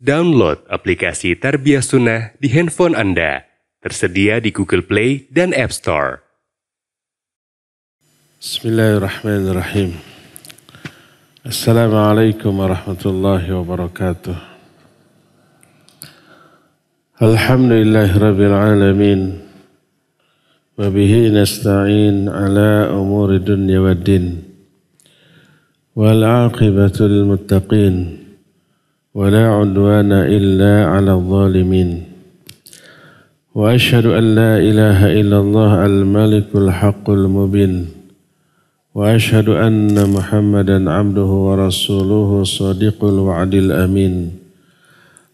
Download aplikasi Tarbiyah Sunnah di handphone Anda. Tersedia di Google Play dan App Store. Bismillahirrahmanirrahim. Assalamualaikum warahmatullahi wabarakatuh. Alhamdulillahirabbil alamin. Wa bihi nasta'in ala umuri dunya waddin. Wal 'aqibatu lil muttaqin. ولا عدوان إلا على الظالمين وأشهد أن لا إله إلا الله الملك الحق المبين وأشهد أن محمدا عبده ورسوله صادق الوعد الأمين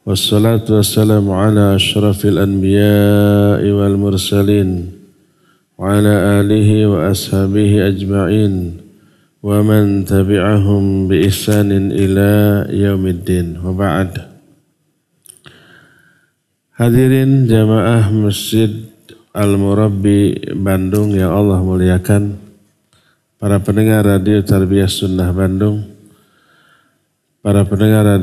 والصلاة والسلام على أشرف الأنبياء والمرسلين وعلى آله وأصحابه أجمعين ومن تبعهم بإحسان إلى يوم الدين وبعد. Hadirin jamaah Masjid Al-Murabbi Bandung yang Allah muliakan, para pendengar radio Tarbiyah Sunnah Bandung, para pendengar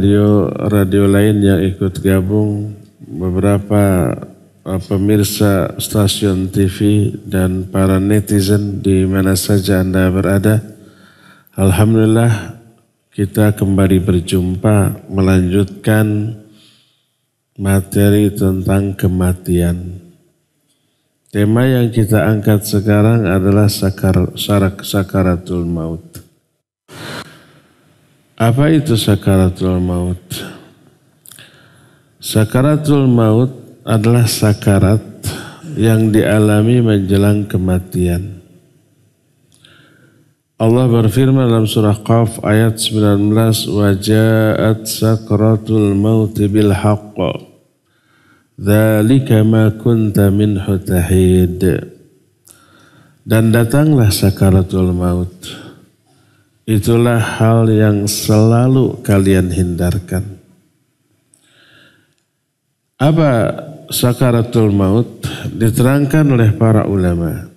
radio lain yang ikut gabung, beberapa pemirsa stasiun TV dan para netizen di mana saja Anda berada. Alhamdulillah kita kembali berjumpa melanjutkan materi tentang kematian. Tema yang kita angkat sekarang adalah sakaratul maut. Apa itu sakaratul maut? Sakaratul maut adalah sakarat yang dialami menjelang kematian. Allah berfirman dalam surah Qaf ayat 19, وَجَاءَتْ سَكْرَةُ الْمَوْتِ بِالْحَقِّ ذَلِكَ مَا كُنْتَ مِنْهُ تَحِيدٌ. Dan datanglah sakaratul maut. Itulah hal yang selalu kalian hindarkan. Apa sakaratul maut? Diterangkan oleh para ulama.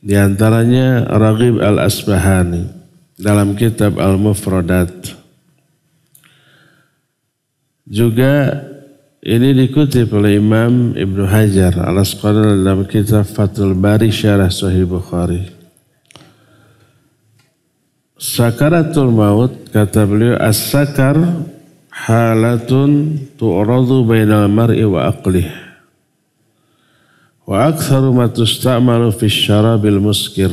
Di antaranya Raghib Al-Asbahani dalam kitab Al-Mufradat. Juga ini dikutip oleh Imam Ibnu Hajar Al-Asqalani dalam kitab Fathul Bari Syarah Sahih Bukhari. Sakaratul maut, kata beliau, as-sakar halatun tu'radu bainal mar'i wa aqlih. Wa aktsaru ma tusta'malu fi syarabil muskir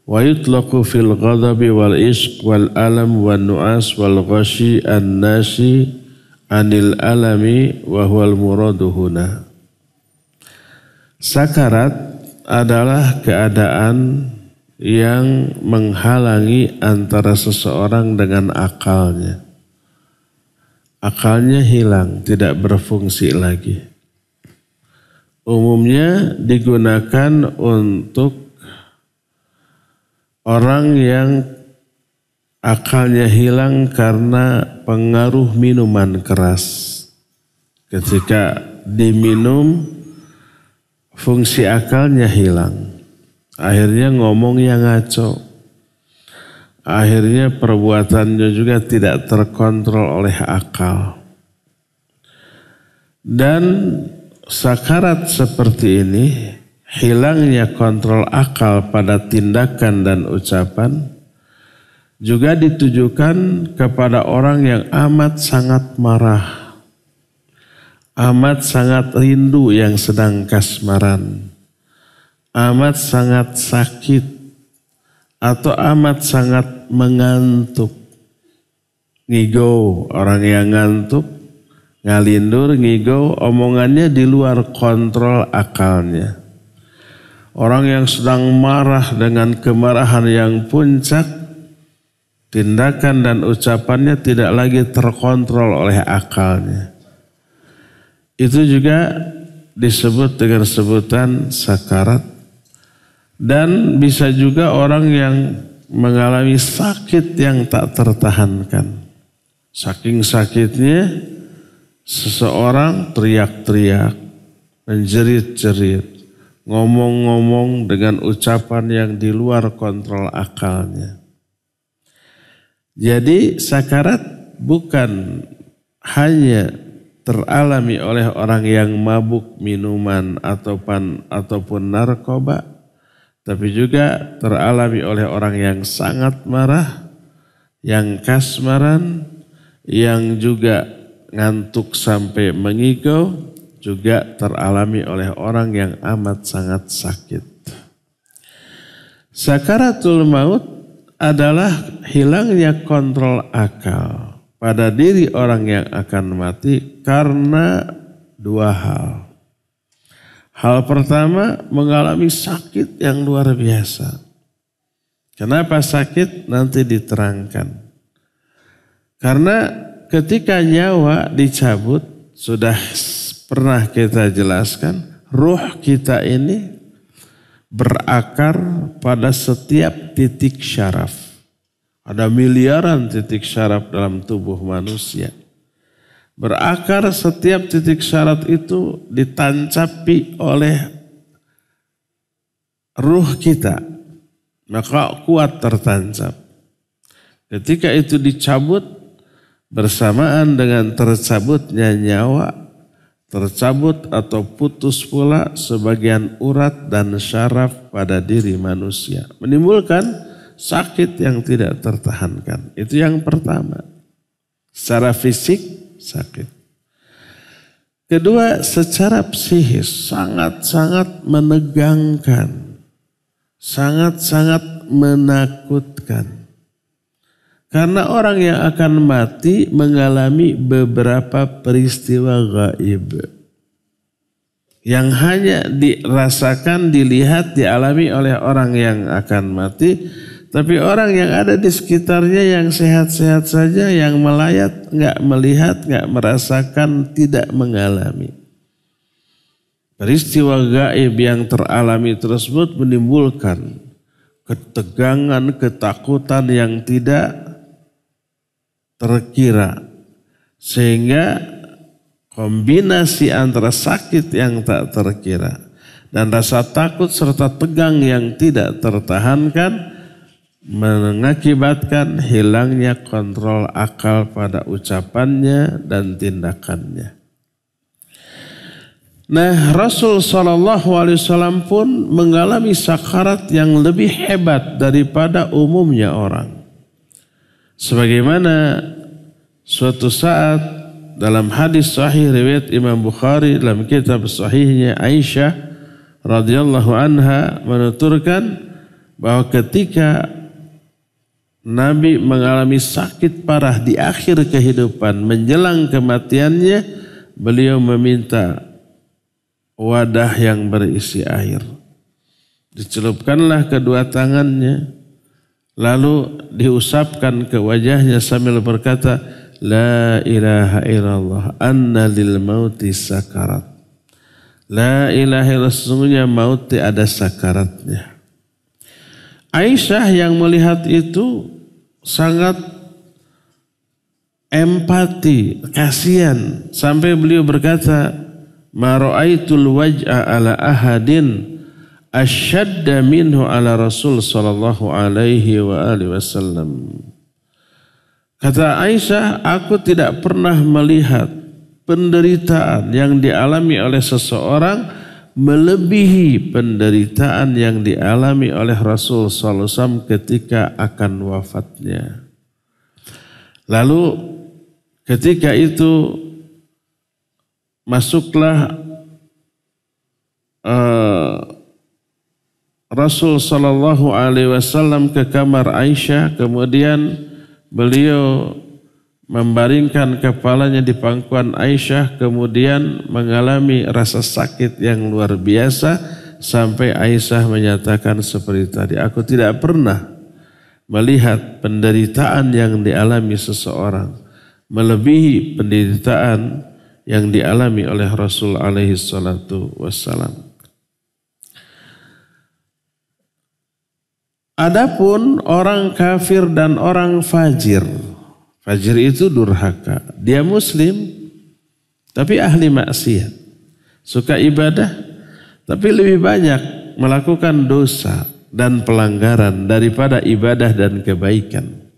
wa yutlaqu fil ghadabi wal ishq wal alam wan nu'as wal ghashi an-nasi anil alami wa huwal muradu huna. Sakarat adalah keadaan yang menghalangi antara seseorang dengan akalnya. Akalnya hilang, tidak berfungsi lagi. Umumnya digunakan untuk orang yang akalnya hilang karena pengaruh minuman keras. Ketika diminum, fungsi akalnya hilang. Akhirnya ngomongnya ngaco. Akhirnya perbuatannya juga tidak terkontrol oleh akal. Dan sakarat seperti ini, hilangnya kontrol akal pada tindakan dan ucapan, juga ditujukan kepada orang yang amat sangat marah, amat sangat rindu yang sedang kasmaran, amat sangat sakit, atau amat sangat mengantuk. Ngigo, orang yang ngantuk, ngalindur, ngigo, omongannya di luar kontrol akalnya. Orang yang sedang marah dengan kemarahan yang puncak, tindakan dan ucapannya tidak lagi terkontrol oleh akalnya. Itu juga disebut dengan sebutan sakarat. Dan bisa juga orang yang mengalami sakit yang tak tertahankan. Saking sakitnya, seseorang teriak-teriak, menjerit-jerit, ngomong-ngomong dengan ucapan yang di luar kontrol akalnya. Jadi sakarat bukan hanya teralami oleh orang yang mabuk minuman ataupun narkoba, tapi juga teralami oleh orang yang sangat marah, yang kasmaran, yang juga ngantuk sampai mengigau, juga teralami oleh orang yang amat sangat sakit. Sakaratul maut adalah hilangnya kontrol akal pada diri orang yang akan mati karena dua hal. Hal pertama, mengalami sakit yang luar biasa. Kenapa sakit? Nanti diterangkan. Karena ketika nyawa dicabut, sudah pernah kita jelaskan, ruh kita ini berakar pada setiap titik syaraf. Ada miliaran titik syaraf dalam tubuh manusia. Berakar setiap titik syaraf itu ditancapi oleh ruh kita. Maka kuat tertancap. Ketika itu dicabut, bersamaan dengan tercabutnya nyawa, tercabut atau putus pula sebagian urat dan syaraf pada diri manusia. Menimbulkan sakit yang tidak tertahankan. Itu yang pertama. Secara fisik sakit. Kedua, secara psikis sangat-sangat menegangkan. Sangat-sangat menakutkan. Karena orang yang akan mati mengalami beberapa peristiwa gaib. Yang hanya dirasakan, dilihat, dialami oleh orang yang akan mati. Tapi orang yang ada di sekitarnya yang sehat-sehat saja, yang melayat, nggak melihat, nggak merasakan, tidak mengalami. Peristiwa gaib yang teralami tersebut menimbulkan ketegangan, ketakutan yang tidak terkira. Sehingga kombinasi antara sakit yang tak terkira dan rasa takut serta tegang yang tidak tertahankan mengakibatkan hilangnya kontrol akal pada ucapannya dan tindakannya. Nah, Rasul SAW pun mengalami sakarat yang lebih hebat daripada umumnya orang. Sebagaimana suatu saat dalam hadis sahih riwayat Imam Bukhari dalam kitab sahihnya, Aisyah radhiyallahu anha menuturkan bahwa ketika Nabi mengalami sakit parah di akhir kehidupan menjelang kematiannya, beliau meminta wadah yang berisi air. Dicelupkanlah kedua tangannya, lalu diusapkan ke wajahnya sambil berkata, La ilaha illallah, anna lil mauti sakarat. La ilaha illallah, sesungguhnya maut ada sakaratnya. Aisyah yang melihat itu sangat empati, kasihan, sampai beliau berkata, Ma ra'aitul waj'a ala ahadin asyadda minhu ala Rasul sallallahu alaihi wa alihi wasallam. Kata Aisyah, aku tidak pernah melihat penderitaan yang dialami oleh seseorang melebihi penderitaan yang dialami oleh Rasul SAW ketika akan wafatnya. Lalu ketika itu masuklah Rasul SAW ke kamar Aisyah, kemudian beliau membaringkan kepalanya di pangkuan Aisyah, kemudian mengalami rasa sakit yang luar biasa sampai Aisyah menyatakan seperti tadi, aku tidak pernah melihat penderitaan yang dialami seseorang melebihi penderitaan yang dialami oleh Rasul alaihi salatu wassalam. Adapun orang kafir dan orang fajir, fajir itu durhaka. Dia muslim tapi ahli maksiat. Suka ibadah tapi lebih banyak melakukan dosa dan pelanggaran daripada ibadah dan kebaikan.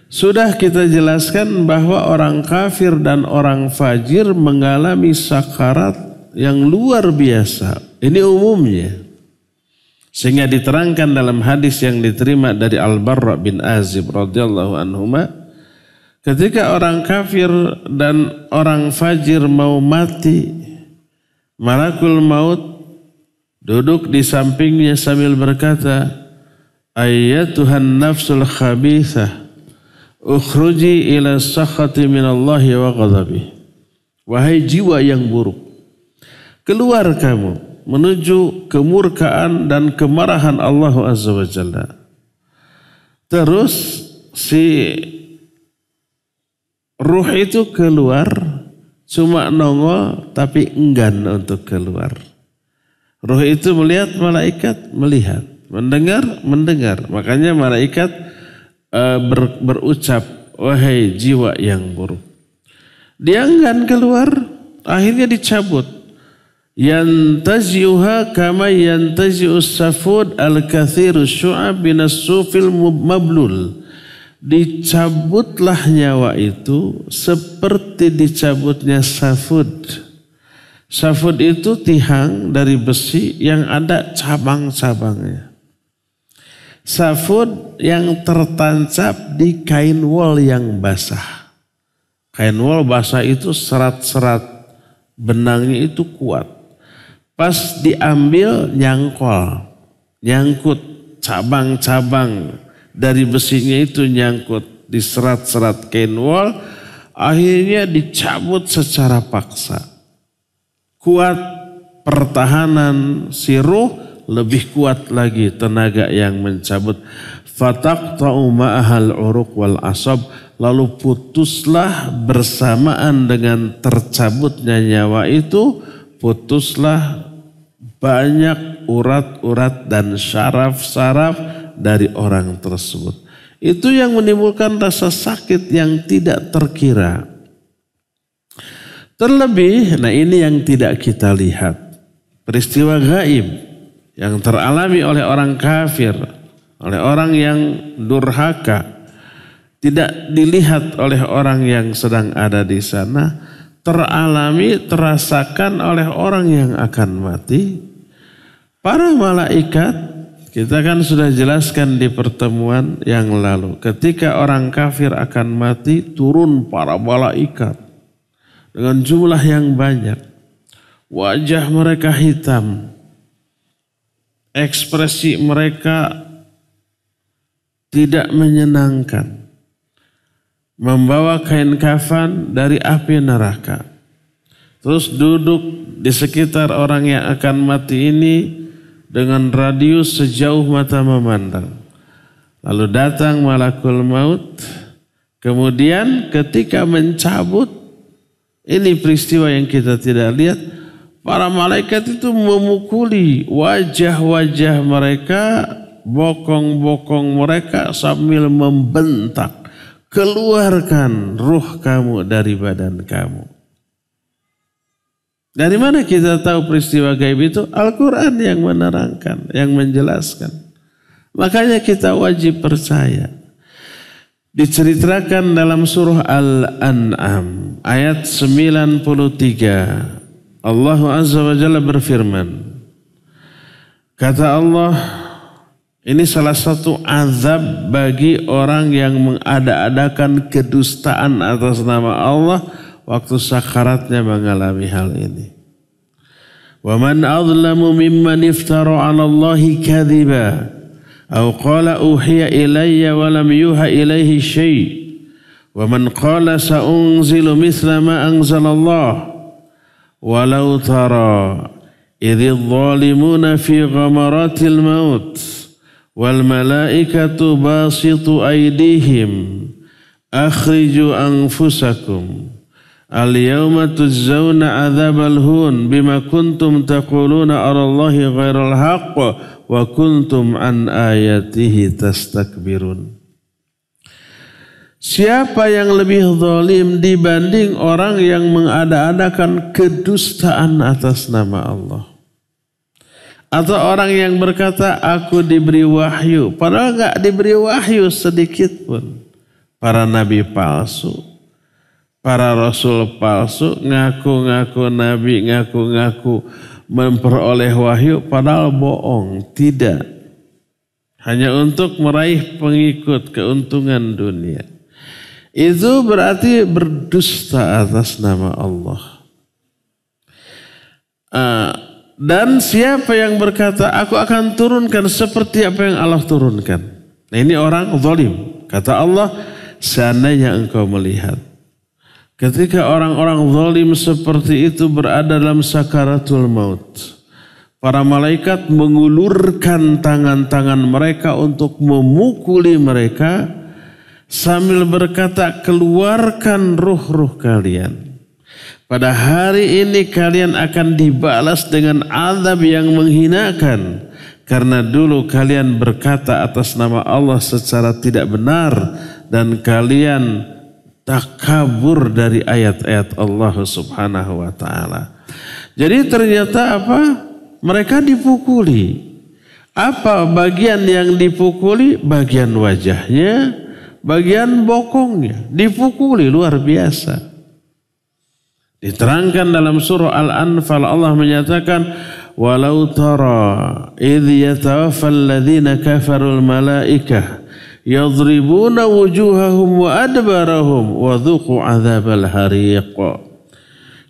Sudah kita jelaskan bahwa orang kafir dan orang fajir mengalami sakarat yang luar biasa. Ini umumnya. Sehingga diterangkan dalam hadis yang diterima dari Al-Barra bin Azib radhiyallahu anhuma, ketika orang kafir dan orang fajir mau mati, malakul maut duduk di sampingnya sambil berkata, "Ayyatuhan nafsul khabithah, ukhruji ila sakhati minallahi wa ghadabi." Wahai jiwa yang buruk, keluar kamu menuju kemurkaan dan kemarahan Allah Azza wa Jalla. Terus si ruh itu keluar, cuma nongol tapi enggan untuk keluar. Ruh itu melihat malaikat, melihat. Mendengar. Makanya malaikat berucap, wahai jiwa yang buruk. Dia enggan keluar, akhirnya dicabut. Yantazi'uha kama yantazi'us safud al-kathiru syu'ab binasufil mablul. Dicabutlah nyawa itu seperti dicabutnya safud. Safud itu tihang dari besi yang ada cabang-cabangnya. Safud yang tertancap di kain wol yang basah. Kain wol basah itu serat-serat benangnya itu kuat. Pas diambil nyangkut cabang-cabang dari besinya itu nyangkut di serat-serat kain wol, akhirnya dicabut secara paksa. Kuat pertahanan si ruh, lebih kuat lagi tenaga yang mencabut. Fataqta'u ma'ahal uruq wal asab, lalu putuslah bersamaan dengan tercabutnya nyawa itu, putuslah banyak urat-urat dan syaraf-syaraf dari orang tersebut. Itu yang menimbulkan rasa sakit yang tidak terkira. Terlebih, nah ini yang tidak kita lihat. Peristiwa gaib yang teralami oleh orang kafir, oleh orang yang durhaka, tidak dilihat oleh orang yang sedang ada di sana, teralami, terasakan oleh orang yang akan mati. Para malaikat, kita kan sudah jelaskan di pertemuan yang lalu, ketika orang kafir akan mati, turun para malaikat dengan jumlah yang banyak. Wajah mereka hitam, ekspresi mereka tidak menyenangkan, membawa kain kafan dari api neraka. Terus duduk di sekitar orang yang akan mati ini dengan radius sejauh mata memandang. Lalu datang malakul maut. Kemudian ketika mencabut, ini peristiwa yang kita tidak lihat, para malaikat itu memukuli wajah-wajah mereka, bokong-bokong mereka sambil membentak, keluarkan ruh kamu dari badan kamu. Dari mana kita tahu peristiwa gaib itu? Al-Quran yang menerangkan, yang menjelaskan. Makanya kita wajib percaya. Diceritakan dalam surah Al-An'am ayat 93. Allah Azza wa Jalla berfirman. Kata Allah, ini salah satu azab bagi orang yang mengada-adakan kedustaan atas nama Allah waktu sakaratnya mengalami hal ini. Wa man adlamu mimman iftara 'ala Allahi kadhiba aw qala uhiya ilayya wa lam yuha ilayhi syai' wa man qala sa'unzilu mithla ma anzala Allah walau tara idhil zalimuna fi ghamaratil maut wal malaikatu basitu aydihim akhriju anfusakum al-yawma tujzauna adzabal hun bima kuntum taquluna 'ala Allahi ghairal haqq wa kuntum an ayatihi tastakbirun. Siapa yang lebih zalim dibanding orang yang mengada-adakan kedustaan atas nama Allah? Atau orang yang berkata, aku diberi wahyu, padahal enggak diberi wahyu sedikit pun. para nabi palsu, para rasul palsu, ngaku-ngaku nabi, ngaku-ngaku memperoleh wahyu, padahal bohong, tidak. Hanya untuk meraih pengikut, keuntungan dunia. Itu berarti berdusta atas nama Allah. Dan siapa yang berkata, aku akan turunkan seperti apa yang Allah turunkan. Nah ini orang zalim. Kata Allah, seandainya engkau melihat. Ketika orang-orang zalim seperti itu berada dalam sakaratul maut. Para malaikat mengulurkan tangan-tangan mereka untuk memukuli mereka. Sambil berkata, keluarkan ruh-ruh kalian. Pada hari ini kalian akan dibalas dengan azab yang menghinakan. Karena dulu kalian berkata atas nama Allah secara tidak benar. Dan kalian takabur dari ayat-ayat Allah subhanahu wa ta'ala. Jadi ternyata apa? Mereka dipukuli. Apa bagian yang dipukuli? Bagian wajahnya, bagian bokongnya. Dipukuli luar biasa. Diterangkan dalam surah Al-Anfal, Allah menyatakan, walau tara idh yatawaffal ladzina kafarul malaikah yadribuna wujuhahum wa adbarahum wa dhuqu adzabal hariq.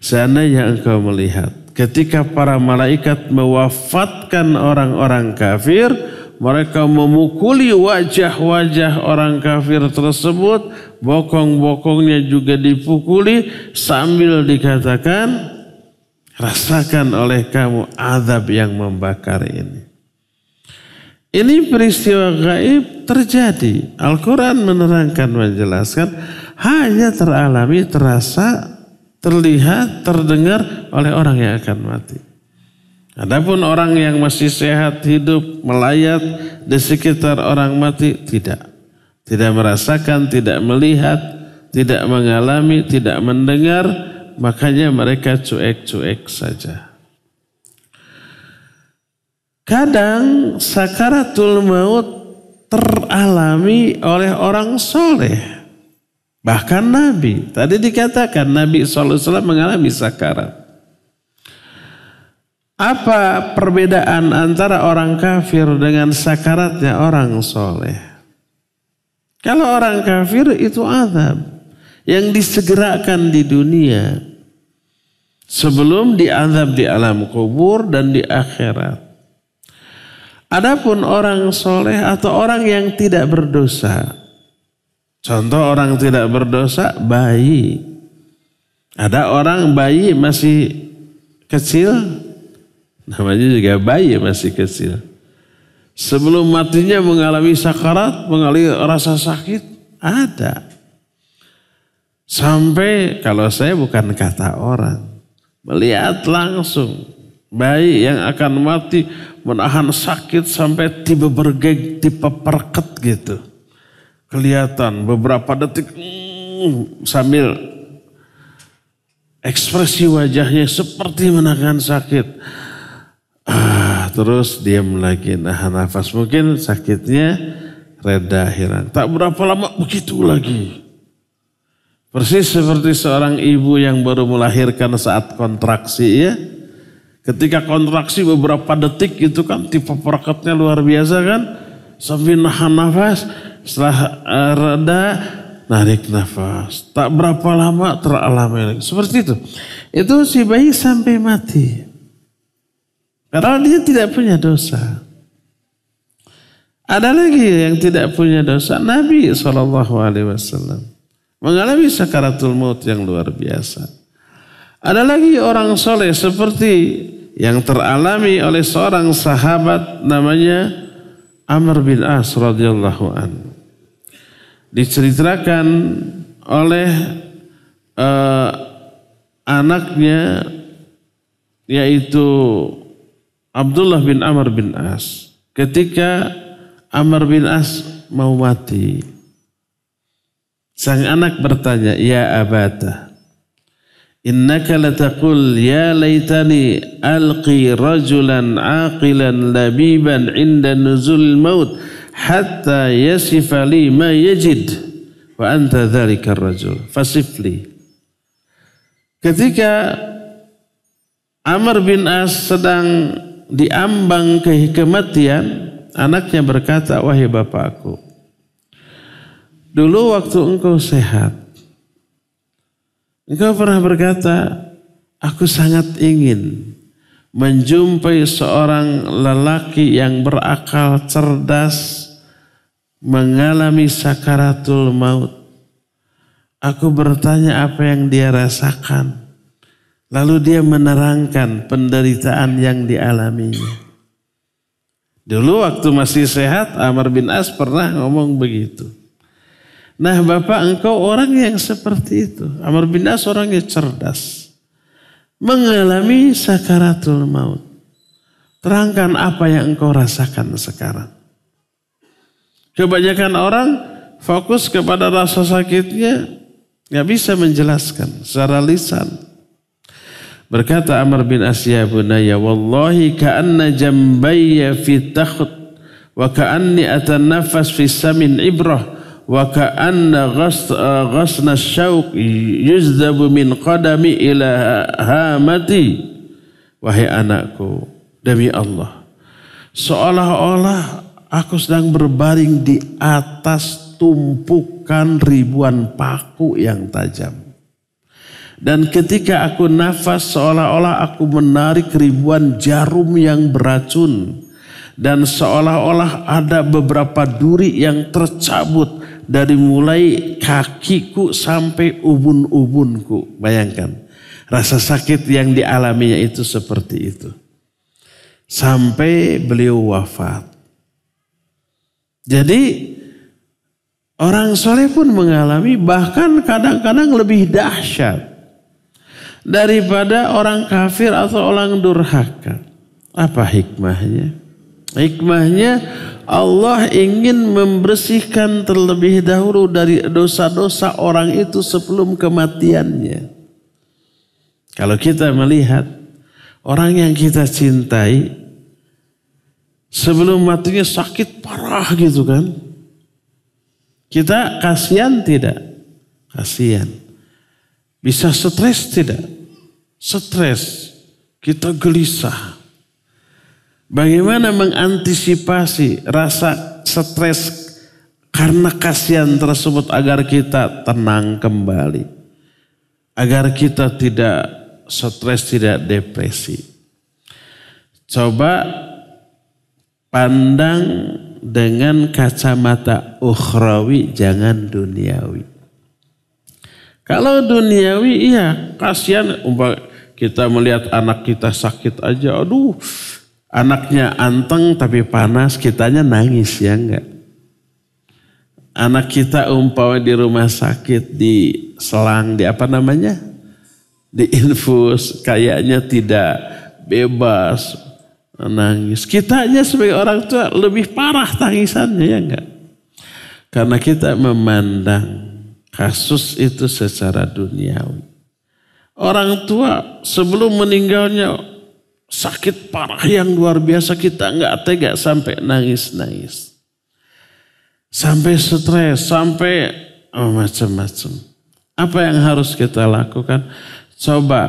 Seandainya engkau melihat ketika para malaikat mewafatkan orang-orang kafir, mereka memukuli wajah-wajah orang kafir tersebut, bokong-bokongnya juga dipukuli sambil dikatakan, rasakan oleh kamu azab yang membakar ini. Ini peristiwa gaib terjadi. Al-Quran menerangkan, menjelaskan, hanya teralami, terasa, terlihat, terdengar oleh orang yang akan mati. Adapun orang yang masih sehat, hidup, melayat di sekitar orang mati, tidak. Tidak merasakan, tidak melihat, tidak mengalami, tidak mendengar, makanya mereka cuek-cuek saja. Kadang sakaratul maut teralami oleh orang soleh. Bahkan Nabi. Tadi dikatakan Nabi SAW mengalami sakarat. Apa perbedaan antara orang kafir dengan sakaratnya orang soleh? Kalau orang kafir itu azab yang disegerakan di dunia sebelum diazab di alam kubur dan di akhirat. Adapun orang soleh atau orang yang tidak berdosa, contoh orang tidak berdosa, bayi. Ada orang bayi masih kecil, namanya juga bayi masih kecil. Sebelum matinya mengalami sakarat, mengalami rasa sakit, ada. Sampai kalau saya bukan kata orang, melihat langsung bayi yang akan mati menahan sakit sampai tiba bergeg, tiba perket gitu. Kelihatan beberapa detik sambil ekspresi wajahnya seperti menahan sakit. Terus diam lagi, nahan nafas, mungkin sakitnya reda, hilang. Tak berapa lama begitu lagi. Persis seperti seorang ibu yang baru melahirkan saat kontraksi ya. Ketika kontraksi beberapa detik itu kan tipe perekatnya luar biasa kan. Sambil nahan nafas, setelah reda narik nafas. Tak berapa lama teralami lagi. Seperti itu. Itu si bayi sampai mati. Karena dia tidak punya dosa. Ada lagi yang tidak punya dosa. Nabi SAW mengalami sakaratul maut yang luar biasa. Ada lagi orang soleh seperti yang teralami oleh seorang sahabat namanya Amr bin As radhiyallahu anhu. Diceritakan oleh anaknya yaitu Abdullah bin Amr bin As. Ketika Amr bin As mau mati, sang anak bertanya, ya abata, innaka lataqul ya laitani alqi rajulan aqilan labiban inda nuzul maut hatta yasifa li ma yajid wa anta dzalikar rajul fasifli. Ketika Amr bin As sedang diambang kematian, anaknya berkata, wahai bapakku, dulu waktu engkau sehat, engkau pernah berkata, aku sangat ingin menjumpai seorang lelaki yang berakal, cerdas, mengalami sakaratul maut. Aku bertanya apa yang dia rasakan. Lalu dia menerangkan penderitaan yang dialaminya. Dulu waktu masih sehat, Amr bin As pernah ngomong begitu. Nah Bapak, engkau orang yang seperti itu. Amr bin As orangnya cerdas. Mengalami sakaratul maut. Terangkan apa yang engkau rasakan sekarang. Kebanyakan orang fokus kepada rasa sakitnya, gak bisa menjelaskan secara lisan. Berkata Amr bin As, ya bunaya, wallahi ka'anna jambayya fi takht wa ka'anni atanafas fi samin ibrah wa ka'anna ghasna syauq yuzdabu min qadami ila hamati. Wahai anakku, demi Allah, seolah-olah aku sedang berbaring di atas tumpukan ribuan paku yang tajam. Dan ketika aku nafas seolah-olah aku menarik ribuan jarum yang beracun. Dan seolah-olah ada beberapa duri yang tercabut dari mulai kakiku sampai ubun-ubunku. Bayangkan, rasa sakit yang dialaminya itu seperti itu. Sampai beliau wafat. Jadi orang soleh pun mengalami, bahkan kadang-kadang lebih dahsyat daripada orang kafir atau orang durhaka. Apa hikmahnya? Hikmahnya Allah ingin membersihkan terlebih dahulu dari dosa-dosa orang itu sebelum kematiannya. Kalau kita melihat orang yang kita cintai sebelum matinya sakit parah gitu kan, kita kasihan tidak? Kasihan. Bisa stres tidak? Stres. Kita gelisah. Bagaimana mengantisipasi rasa stres karena kasihan tersebut agar kita tenang kembali? Agar kita tidak stres, tidak depresi. Coba pandang dengan kacamata ukhrawi, jangan duniawi. Kalau duniawi, iya kasihan. Kita melihat anak kita sakit aja, aduh, anaknya anteng tapi panas, kitanya nangis, ya enggak? Anak kita umpama di rumah sakit, di selang, di apa namanya? Di infus, kayaknya tidak bebas, nangis. Kitanya sebagai orang tua lebih parah tangisannya, ya enggak? Karena kita memandang kasus itu secara duniawi. Orang tua sebelum meninggalnya sakit parah yang luar biasa, kita enggak tega sampai nangis-nangis. Sampai stres, sampai macam-macam. Apa yang harus kita lakukan? Coba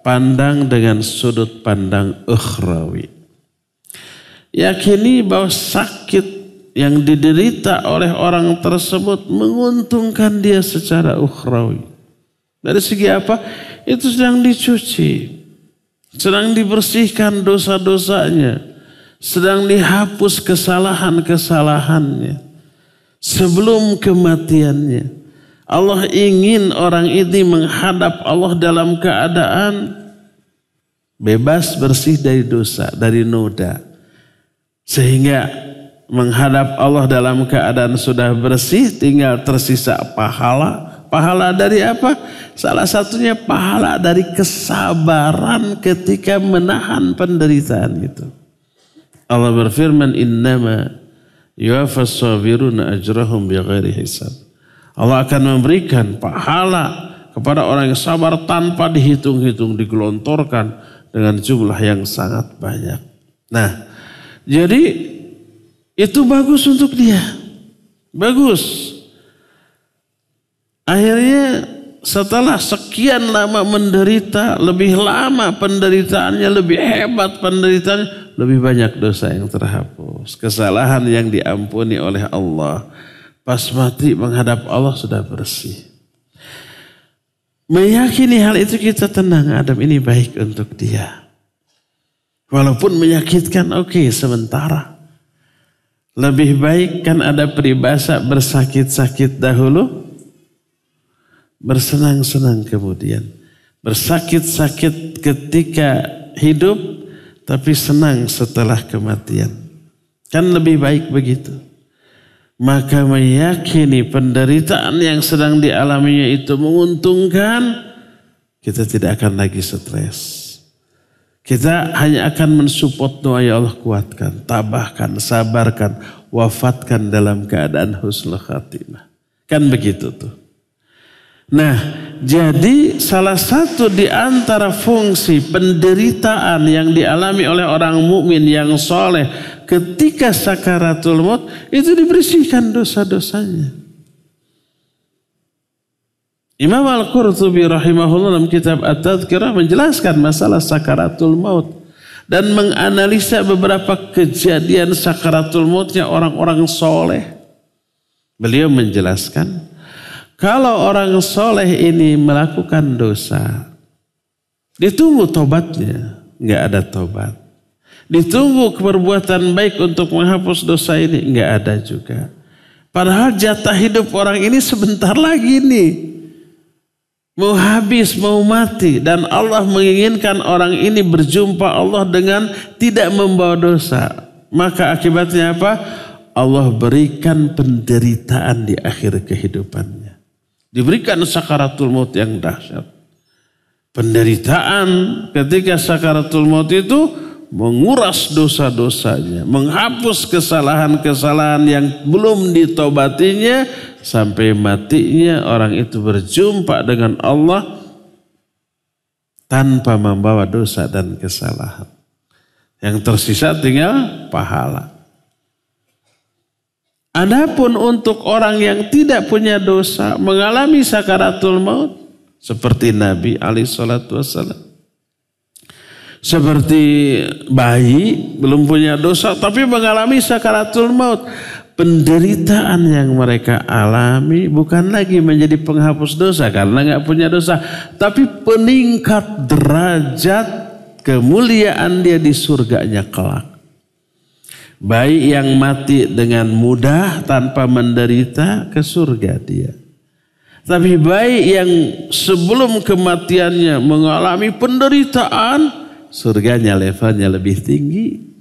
pandang dengan sudut pandang ukhrawi. Yakini bahwa sakit yang diderita oleh orang tersebut menguntungkan dia secara ukhrawi. Dari segi apa? Itu sedang dicuci, sedang dibersihkan dosa-dosanya, sedang dihapus kesalahan-kesalahannya sebelum kematiannya. Allah ingin orang ini menghadap Allah dalam keadaan bebas, bersih dari dosa, dari noda. Sehingga menghadap Allah dalam keadaan sudah bersih, tinggal tersisa pahala. Pahala dari apa? Salah satunya pahala dari kesabaran ketika menahan penderitaan itu. Allah berfirman, innama yuwaffas sabiruna ajrahum bighairi hisab. Allah akan memberikan pahala kepada orang yang sabar tanpa dihitung-hitung, digelontorkan dengan jumlah yang sangat banyak. Nah, jadi itu bagus untuk dia. Bagus. Akhirnya setelah sekian lama menderita, lebih lama penderitaannya, lebih hebat penderitaannya, lebih banyak dosa yang terhapus, kesalahan yang diampuni oleh Allah. Pas mati menghadap Allah sudah bersih. Meyakini hal itu kita tenang, Adam ini baik untuk dia. Walaupun menyakitkan, oke, sementara. Lebih baik kan ada peribahasa bersakit-sakit dahulu, bersenang-senang kemudian. Bersakit-sakit ketika hidup, tapi senang setelah kematian. Kan lebih baik begitu. Maka meyakini penderitaan yang sedang dialaminya itu menguntungkan, kita tidak akan lagi stres. Kita hanya akan mensupport doa, ya Allah kuatkan, tabahkan, sabarkan, wafatkan dalam keadaan husnul khatimah. Kan begitu tuh. Nah, jadi salah satu di antara fungsi penderitaan yang dialami oleh orang mukmin yang soleh ketika sakaratul maut itu dibersihkan dosa-dosanya. Imam Al-Qurtubi rahimahullah dalam kitab At-Tadhkirah menjelaskan masalah sakaratul maut dan menganalisa beberapa kejadian sakaratul mautnya orang-orang soleh. Beliau menjelaskan, kalau orang soleh ini melakukan dosa, ditunggu tobatnya, nggak ada tobat. Ditunggu perbuatan baik untuk menghapus dosa ini, nggak ada juga. Padahal jatah hidup orang ini sebentar lagi nih. Mau habis, mau mati. Dan Allah menginginkan orang ini berjumpa Allah dengan tidak membawa dosa. Maka akibatnya apa? Allah berikan penderitaan di akhir kehidupannya. Diberikan sakaratul maut yang dahsyat. Penderitaan ketika sakaratul maut itu menguras dosa-dosanya, menghapus kesalahan-kesalahan yang belum ditobatinya, sampai matinya orang itu berjumpa dengan Allah tanpa membawa dosa dan kesalahan. Yang tersisa tinggal pahala. Adapun untuk orang yang tidak punya dosa mengalami sakaratul maut seperti Nabi alaihi salatu wassalam. Seperti bayi belum punya dosa tapi mengalami sakaratul maut. Penderitaan yang mereka alami bukan lagi menjadi penghapus dosa karena nggak punya dosa, tapi peningkat derajat kemuliaan dia di surganya kelak. Bayi yang mati dengan mudah tanpa menderita ke surga dia. Tapi bayi yang sebelum kematiannya mengalami penderitaan, surganya levelnya lebih tinggi.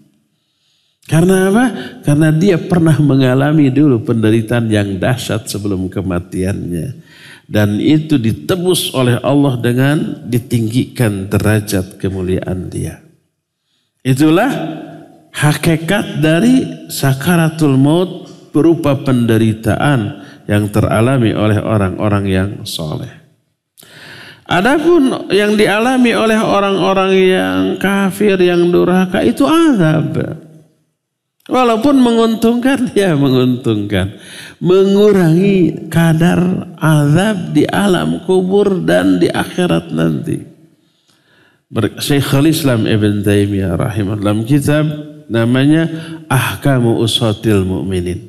Karena apa? Karena dia pernah mengalami dulu penderitaan yang dahsyat sebelum kematiannya. Dan itu ditebus oleh Allah dengan ditinggikan derajat kemuliaan dia. Itulah hakikat dari sakaratul maut berupa penderitaan yang teralami oleh orang-orang yang soleh. Adapun yang dialami oleh orang-orang yang kafir, yang durhaka itu azab. Walaupun menguntungkan, ya menguntungkan. Mengurangi kadar azab di alam kubur dan di akhirat nanti. Syekhul Islam Ibn Taimiyah rahimahullah dalam kitab namanya Ahkamu Usatil Mu'minin.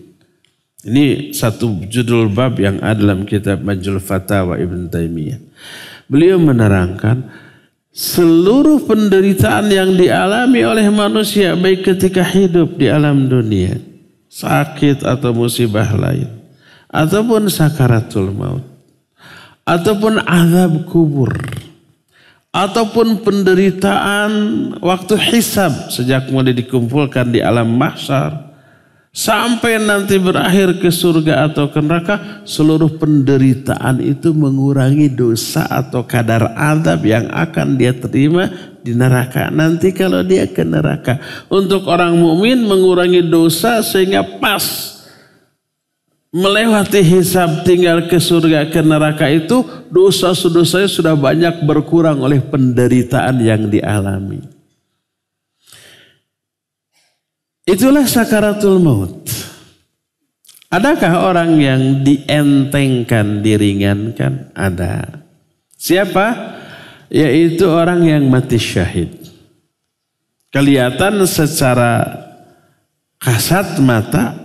Ini satu judul bab yang ada dalam kitab Majul Fatawa Ibn Taimiyah. Beliau menerangkan seluruh penderitaan yang dialami oleh manusia baik ketika hidup di alam dunia, sakit atau musibah lain, ataupun sakaratul maut, ataupun azab kubur, ataupun penderitaan waktu hisab sejak mulai dikumpulkan di alam mahsyar sampai nanti berakhir ke surga atau ke neraka, seluruh penderitaan itu mengurangi dosa atau kadar azab yang akan dia terima di neraka nanti kalau dia ke neraka. Untuk orang mukmin mengurangi dosa sehingga pas melewati hisab tinggal ke surga ke neraka itu dosa-dosanya sudah banyak berkurang oleh penderitaan yang dialami. Itulah sakaratul maut. Adakah orang yang dientengkan, diringankan? Ada. Siapa? Yaitu orang yang mati syahid. Kelihatan secara kasat mata,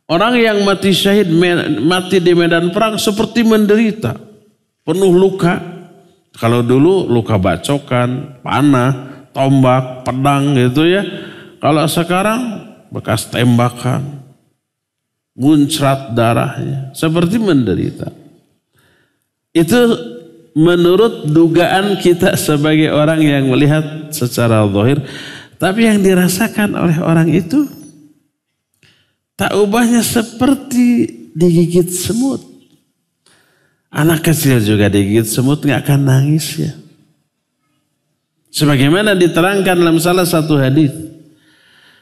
orang yang mati syahid, mati di medan perang seperti menderita, penuh luka. Kalau dulu luka bacokan, panah, tombak, pedang gitu ya. Kalau sekarang bekas tembakan, muncrat darahnya, seperti menderita. Itu menurut dugaan kita sebagai orang yang melihat secara zahir. Tapi yang dirasakan oleh orang itu tak ubahnya seperti digigit semut. Anak kecil juga digigit semut nggak akan nangis ya. Sebagaimana diterangkan dalam salah satu hadis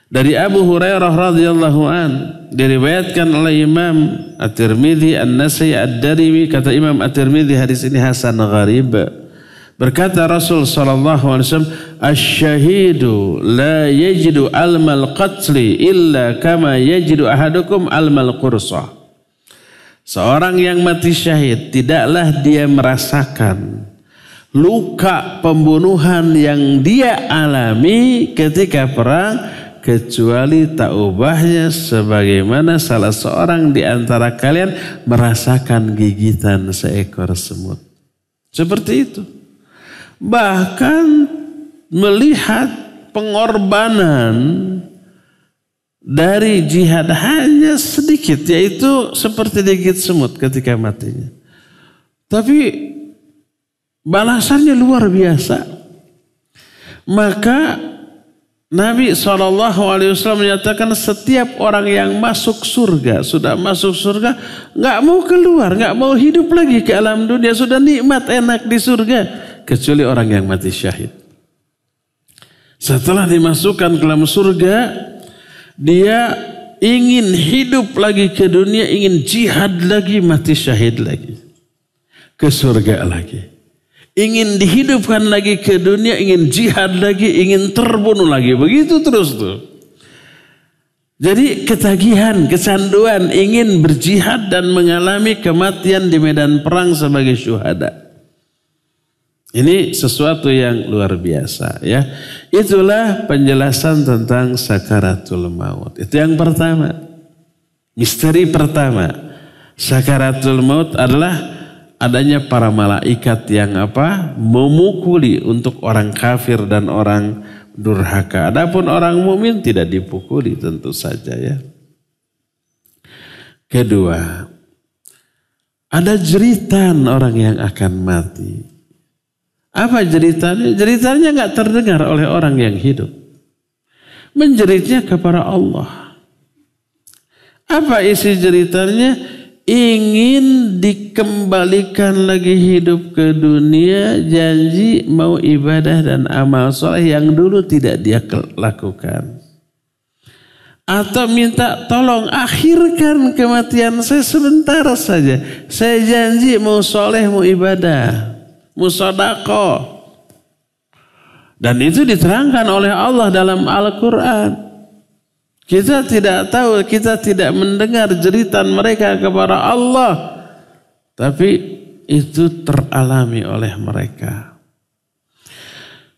dari Abu Hurairah radhiyallahu an, diriwayatkan oleh Imam At-Tirmidzi, An-Nasai, Ad-Darimi. Kata Imam At-Tirmidzi, hadis ini hasan gharib. Berkata Rasul sallallahu alaihi wasallam, "Asy-syahidu la yajidu almal qatli illa kama yajidu ahadukum almal qursah." Seorang yang mati syahid tidaklah dia merasakan luka pembunuhan yang dia alami ketika perang, kecuali tak ubahnya sebagaimana salah seorang di antara kalian merasakan gigitan seekor semut. Seperti itu. Bahkan melihat pengorbanan dari jihad hanya sedikit, yaitu seperti digigit semut ketika matinya. Tapi balasannya luar biasa. Maka Nabi SAW menyatakan setiap orang yang masuk surga, sudah masuk surga, nggak mau keluar, nggak mau hidup lagi ke alam dunia, sudah nikmat enak di surga, kecuali orang yang mati syahid. Setelah dimasukkan ke dalam surga, dia ingin hidup lagi ke dunia, ingin jihad lagi, mati syahid lagi, ke surga lagi. Ingin dihidupkan lagi ke dunia, ingin jihad lagi, ingin terbunuh lagi. Begitu terus tuh. Jadi ketagihan, kecanduan, ingin berjihad dan mengalami kematian di medan perang sebagai syuhada. Ini sesuatu yang luar biasa ya. Itulah penjelasan tentang sakaratul maut. Itu yang pertama. Misteri pertama. Sakaratul maut adalah adanya para malaikat yang memukuli untuk orang kafir dan orang durhaka. Adapun orang mukmin tidak dipukuli tentu saja ya. Kedua, ada jeritan orang yang akan mati. Apa jeritanya? Jeritanya nggak terdengar oleh orang yang hidup. Menjeritnya kepada Allah. Apa isi jeritanya? Ingin dikembalikan lagi hidup ke dunia, janji mau ibadah dan amal soleh yang dulu tidak dia lakukan. Atau minta tolong akhirkan kematian saya sebentar saja. Saya janji mau soleh, mau ibadah, mau sedekah. Dan itu diterangkan oleh Allah dalam Al-Quran. Kita tidak tahu, kita tidak mendengar jeritan mereka kepada Allah. Tapi itu teralami oleh mereka.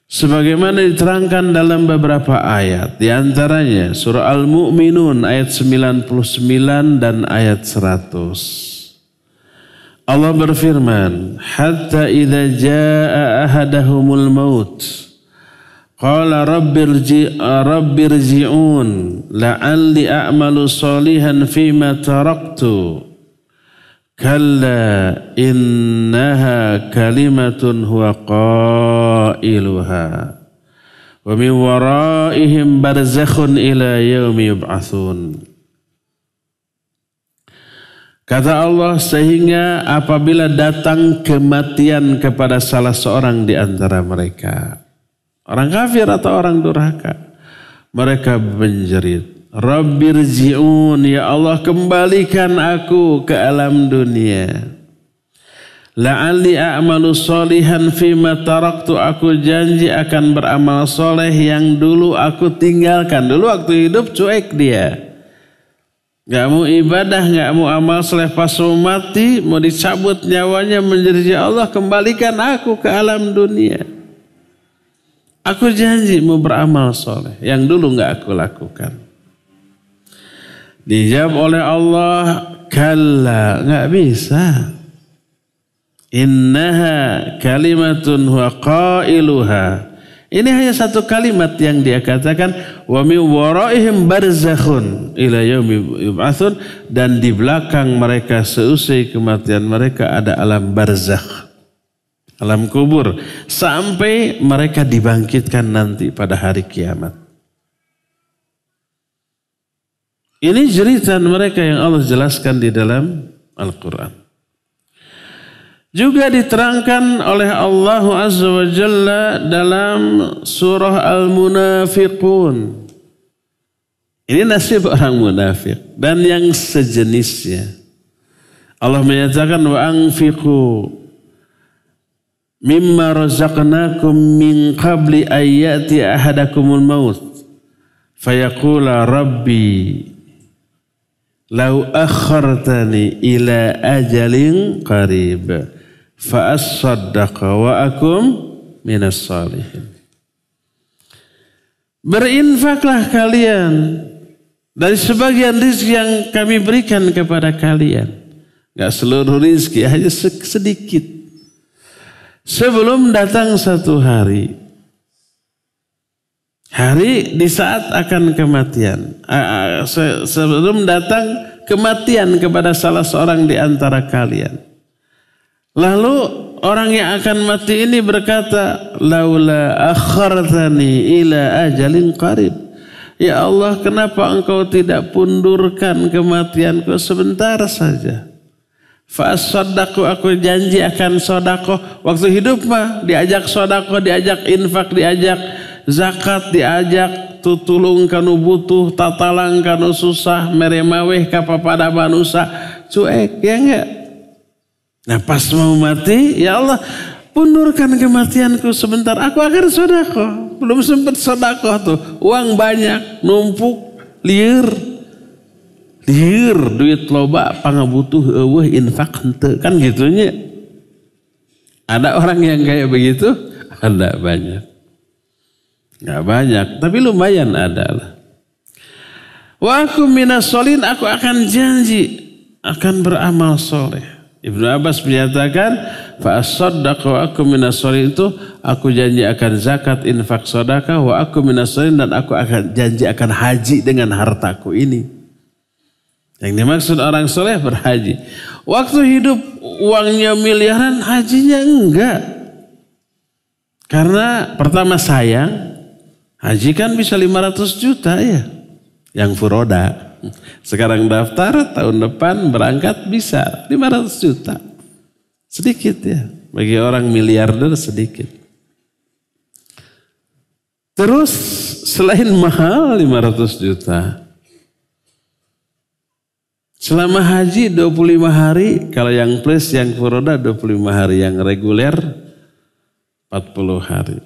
Sebagaimana diterangkan dalam beberapa ayat. Di antaranya surah Al-Mu'minun ayat 99 dan ayat 100. Allah berfirman, "Hatta idza jaa ahadahumul maut. Qala rabbirji'un la'alli a'malu salihan fima taraktu. Kalla innaha kalimatun huwa qailuha. Wa min waraihim barzakhun ila yaumi yub'atsun." Kata Allah, sehingga apabila datang kematian kepada salah seorang di antara mereka, orang kafir atau orang durhaka, mereka menjerit, "Rabbirji'un, ya Allah kembalikan aku ke alam dunia. La'alli a'malu solihan fima taraktu, aku janji akan beramal soleh yang dulu aku tinggalkan." Dulu waktu hidup cuek dia. Gak mau ibadah, gak mau amal soleh, pas mau mati, mau dicabut nyawanya menjadi ya Allah kembalikan aku ke alam dunia. Aku janji mau beramal soleh yang dulu gak aku lakukan. Dijawab oleh Allah, kalla, gak bisa. Innaha kalimatun huwa qailuha. Ini hanya satu kalimat yang dia katakan, wa min waraihim barzakhun ila yaumi yub'atsun, dan di belakang mereka seusai kematian mereka ada alam barzakh, alam kubur, sampai mereka dibangkitkan nanti pada hari kiamat. Ini jeritan mereka yang Allah jelaskan di dalam Al-Quran. Juga diterangkan oleh Allah Azza wa Jalla dalam surah Al-Munafiqun. Ini nasib orang munafik dan yang sejenisnya. Allah menyatakan wa anfiqu mimma razaqnakum min qabli ayyati ahadakumul maut fayaqula rabbi law akhartani ila ajalin qarib fa'as-saddaqa wa akum minas salihin. Berinfaklah kalian dari sebagian rizki yang kami berikan kepada kalian. Gak seluruh rizki, hanya sedikit. Sebelum datang satu hari. Hari di saat akan kematian. Sebelum datang kematian kepada salah seorang di antara kalian. Lalu orang yang akan mati ini berkata, laula akhartani ila ajalin qarib. Ya Allah, kenapa engkau tidak pundurkan kematianku sebentar saja? Fa'as-saddaqu, aku janji akan sodakoh. Waktu hidup mah diajak sodakoh, diajak infak, diajak zakat, diajak tutulung kanu butuh, tatalang kanu susah, meremaweh kapapada manusia, cuek, ya enggak? Nah pas mau mati, ya Allah pundurkan kematianku sebentar, aku akan sodakoh. Belum sempat sodakoh tuh, uang banyak, numpuk, liur, duit loba, pangabutuh, infak henteu, kan gitunya. Ada orang yang kayak begitu? Ada banyak. Gak banyak, tapi lumayan ada lah. Wa aku minas solin, aku akan janji akan beramal soleh. Ibnu Abbas menyatakan, fa'as-saddaq wa aku minas solin itu, aku janji akan zakat, infak, sedekah, wa aku minas solin, dan aku akan janji akan haji dengan hartaku ini. Yang dimaksud orang soleh berhaji. Waktu hidup uangnya miliaran, hajinya enggak. Karena pertama sayang, haji kan bisa 500 juta ya, yang furoda. Sekarang daftar, tahun depan berangkat bisa 500 juta. Sedikit ya, bagi orang miliarder sedikit. Terus selain mahal 500 juta, selama haji 25 hari, kalau yang plus, yang furoda 25 hari, yang reguler 40 hari.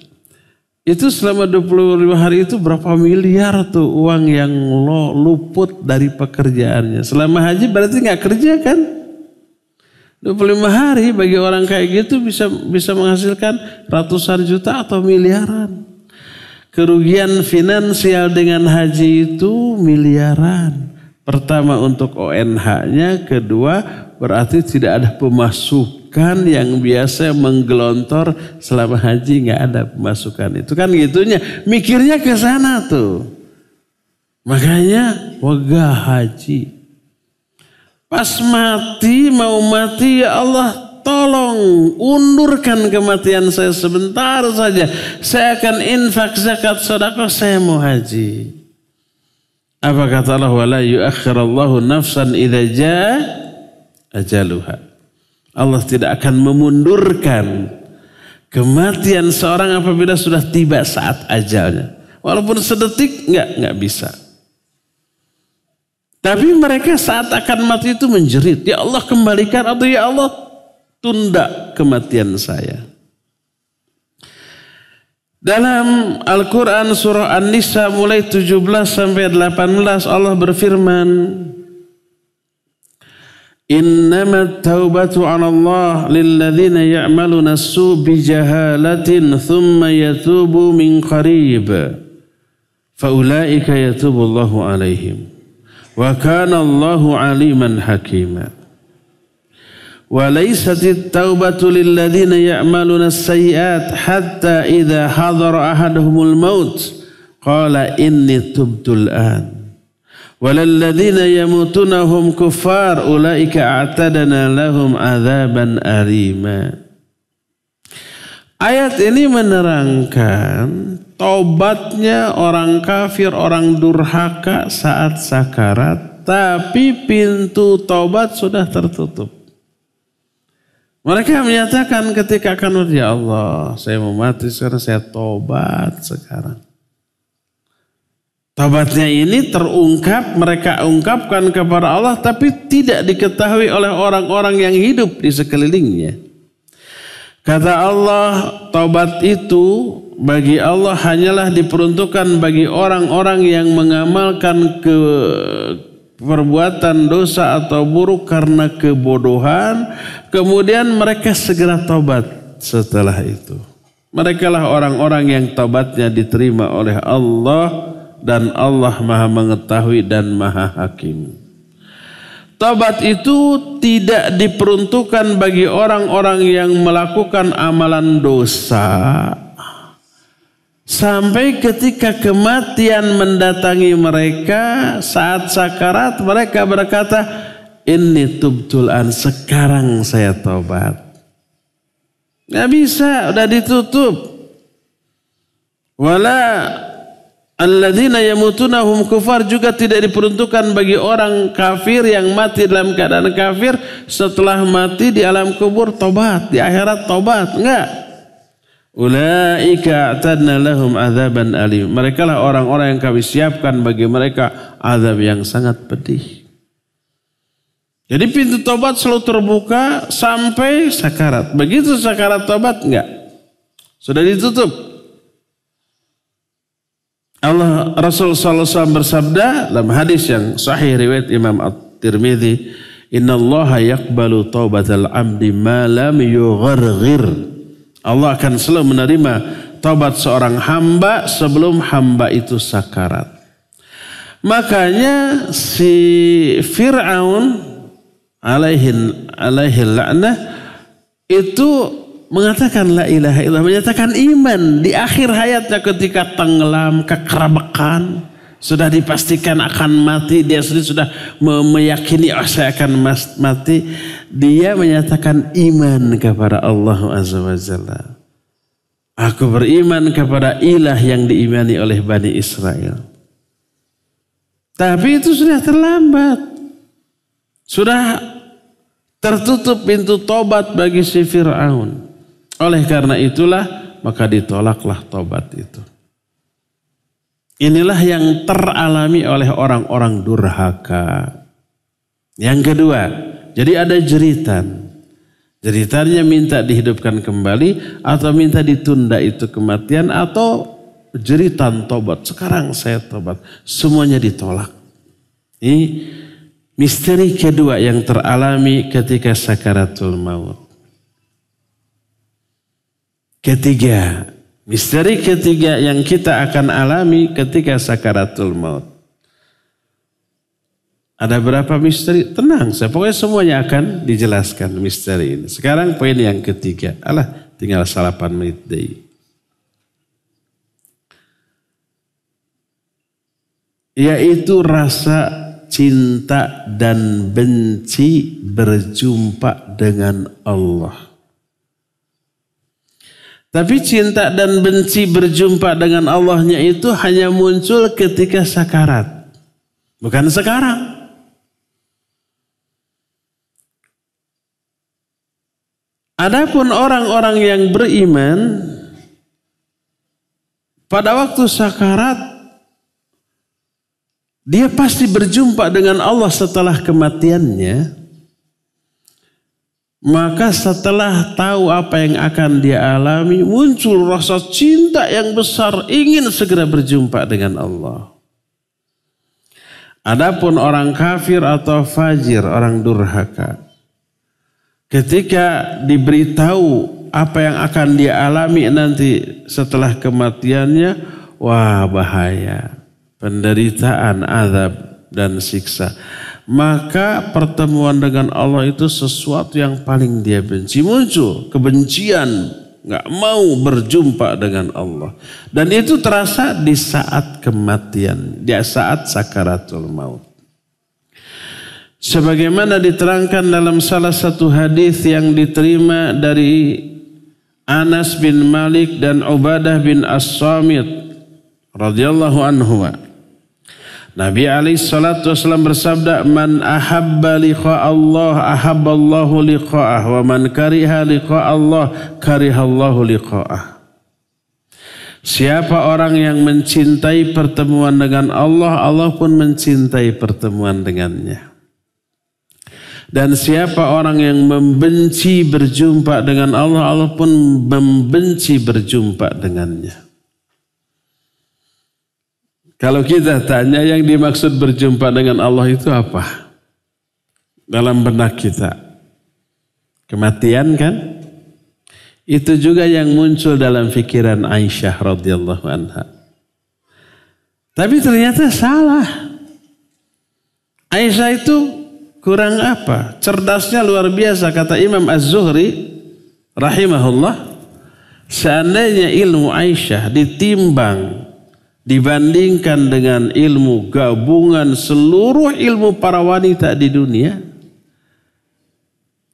Itu selama 25 hari itu berapa miliar tuh uang yang lo luput dari pekerjaannya. Selama haji berarti gak kerja kan? 25 hari bagi orang kayak gitu bisa menghasilkan ratusan juta atau miliaran. Kerugian finansial dengan haji itu miliaran. Pertama untuk ONH-nya, kedua berarti tidak ada pemasukan yang biasa menggelontor selama haji, nggak ada pemasukan. Itu kan gitunya, mikirnya ke sana tuh. Makanya wagah haji. Pas mati, mau mati, ya Allah tolong undurkan kematian saya sebentar saja. Saya akan infak, zakat, sedekah, saya mau haji. Apa kata Allah? Wala yuakhirallahu nafsan idza jaa ajaluha. Allah tidak akan memundurkan kematian seorang apabila sudah tiba saat ajalnya. Walaupun sedetik enggak bisa. Tapi mereka saat akan mati itu menjerit, ya Allah kembalikan, atau ya Allah tunda kematian saya. Dalam Al-Quran surah An-Nisa mulai 17 sampai 18 Allah berfirman, Innamat taubatu 'ala Allah lilladzina ya'maluna as-su' bi jahalatin thumma yatubu min qarib fa ulaika yatubu Allahu 'alaihim wa kana Allahu 'aliman hakima. Wa laysatit taubatu lilladzina ya'maluna as-sayyi'at hatta idza hadara ahaduhumul maut qala inni tubtul an. Walalladzina yamutuna hum kuffar ulaika a'tadna lahum adzaban alima. Ayat ini menerangkan tobatnya orang kafir, orang durhaka saat sakarat, tapi pintu tobat sudah tertutup. Mereka menyatakan ketika akan mati, ya Allah, saya mau mati sekarang, saya tobat sekarang. Tobatnya ini terungkap, mereka ungkapkan kepada Allah, tapi tidak diketahui oleh orang-orang yang hidup di sekelilingnya. Kata Allah, tobat itu bagi Allah hanyalah diperuntukkan bagi orang-orang yang mengamalkan perbuatan dosa atau buruk karena kebodohan, kemudian mereka segera tobat setelah itu. Mereka lah orang-orang yang tobatnya diterima oleh Allah, dan Allah Maha Mengetahui dan Maha Hakim. Tobat itu tidak diperuntukkan bagi orang-orang yang melakukan amalan dosa sampai ketika kematian mendatangi mereka saat sakarat, mereka berkata, inni tubtul an, sekarang saya tobat. Nggak bisa, udah ditutup. Wala alladzina yamutuna hum kufar, juga tidak diperuntukkan bagi orang kafir yang mati dalam keadaan kafir, setelah mati di alam kubur tobat, di akhirat tobat. Enggak. Ulaika a'tadna lahum adzaban alim. Mereka lah orang-orang yang kami siapkan bagi mereka azab yang sangat pedih. Jadi pintu tobat selalu terbuka sampai sakarat. Begitu sakarat tobat enggak. Sudah ditutup. Allah Rasul sallallahu alaihi wasallam bersabda dalam hadis yang sahih riwayat Imam At-Tirmidzi, "Innallaha yaqbalu taubatal 'abdi ma lam yugharghir." Allah akan selalu menerima taubat seorang hamba sebelum hamba itu sakarat. Makanya si Fir'aun alaihi la'nah itu mengatakan la ilaha illallah, menyatakan iman di akhir hayatnya ketika tenggelam, kekerabakan, sudah dipastikan akan mati, dia sendiri sudah meyakini saya akan mati, dia menyatakan iman kepada Allah Azza wa Jalla. Aku beriman kepada ilah yang diimani oleh Bani Israel. Tapi itu sudah terlambat. Sudah tertutup pintu tobat bagi si Fir'aun. Oleh karena itulah maka ditolaklah tobat itu. Inilah yang teralami oleh orang-orang durhaka. Yang kedua, jadi ada jeritan. Jeritannya minta dihidupkan kembali atau minta ditunda itu kematian, atau jeritan tobat. Sekarang saya tobat. Semuanya ditolak. Ini misteri kedua yang teralami ketika sakaratul maut. Ketiga, misteri ketiga yang kita akan alami ketika sakaratul maut. Ada berapa misteri? Tenang, pokoknya semuanya akan dijelaskan misteri ini. Sekarang poin yang ketiga. Tinggal 8 menit deh. Yaitu rasa cinta dan benci berjumpa dengan Allah. Tapi cinta dan benci berjumpa dengan Allahnya itu hanya muncul ketika sakarat. Bukan sekarang. Adapun orang-orang yang beriman, pada waktu sakarat, dia pasti berjumpa dengan Allah setelah kematiannya. Maka setelah tahu apa yang akan dia alami, muncul rasa cinta yang besar, ingin segera berjumpa dengan Allah. Adapun orang kafir atau fajir, orang durhaka, ketika diberitahu apa yang akan dia alami nanti setelah kematiannya, wah bahaya, penderitaan, azab dan siksa. Maka pertemuan dengan Allah itu sesuatu yang paling dia benci. Muncul kebencian, gak mau berjumpa dengan Allah. Dan itu terasa di saat kematian, di saat sakaratul maut. Sebagaimana diterangkan dalam salah satu hadis yang diterima dari Anas bin Malik dan Ubadah bin As-Samit radhiyallahu anhu. Nabi SAW bersabda, "Man ahabba liqa Allah, ahabballahu liqa'ah, wa man kariha liqa Allah, karihallahu liqa'ah." Siapa orang yang mencintai pertemuan dengan Allah, Allah pun mencintai pertemuan dengannya. Dan siapa orang yang membenci berjumpa dengan Allah, Allah pun membenci berjumpa dengannya. Kalau kita tanya yang dimaksud berjumpa dengan Allah itu apa? Dalam benak kita. Kematian kan? Itu juga yang muncul dalam pikiran Aisyah radhiyallahu anha. Tapi ternyata salah. Aisyah itu kurang apa? Cerdasnya luar biasa. Kata Imam Az-Zuhri rahimahullah, seandainya ilmu Aisyah ditimbang dibandingkan dengan ilmu gabungan seluruh ilmu para wanita di dunia,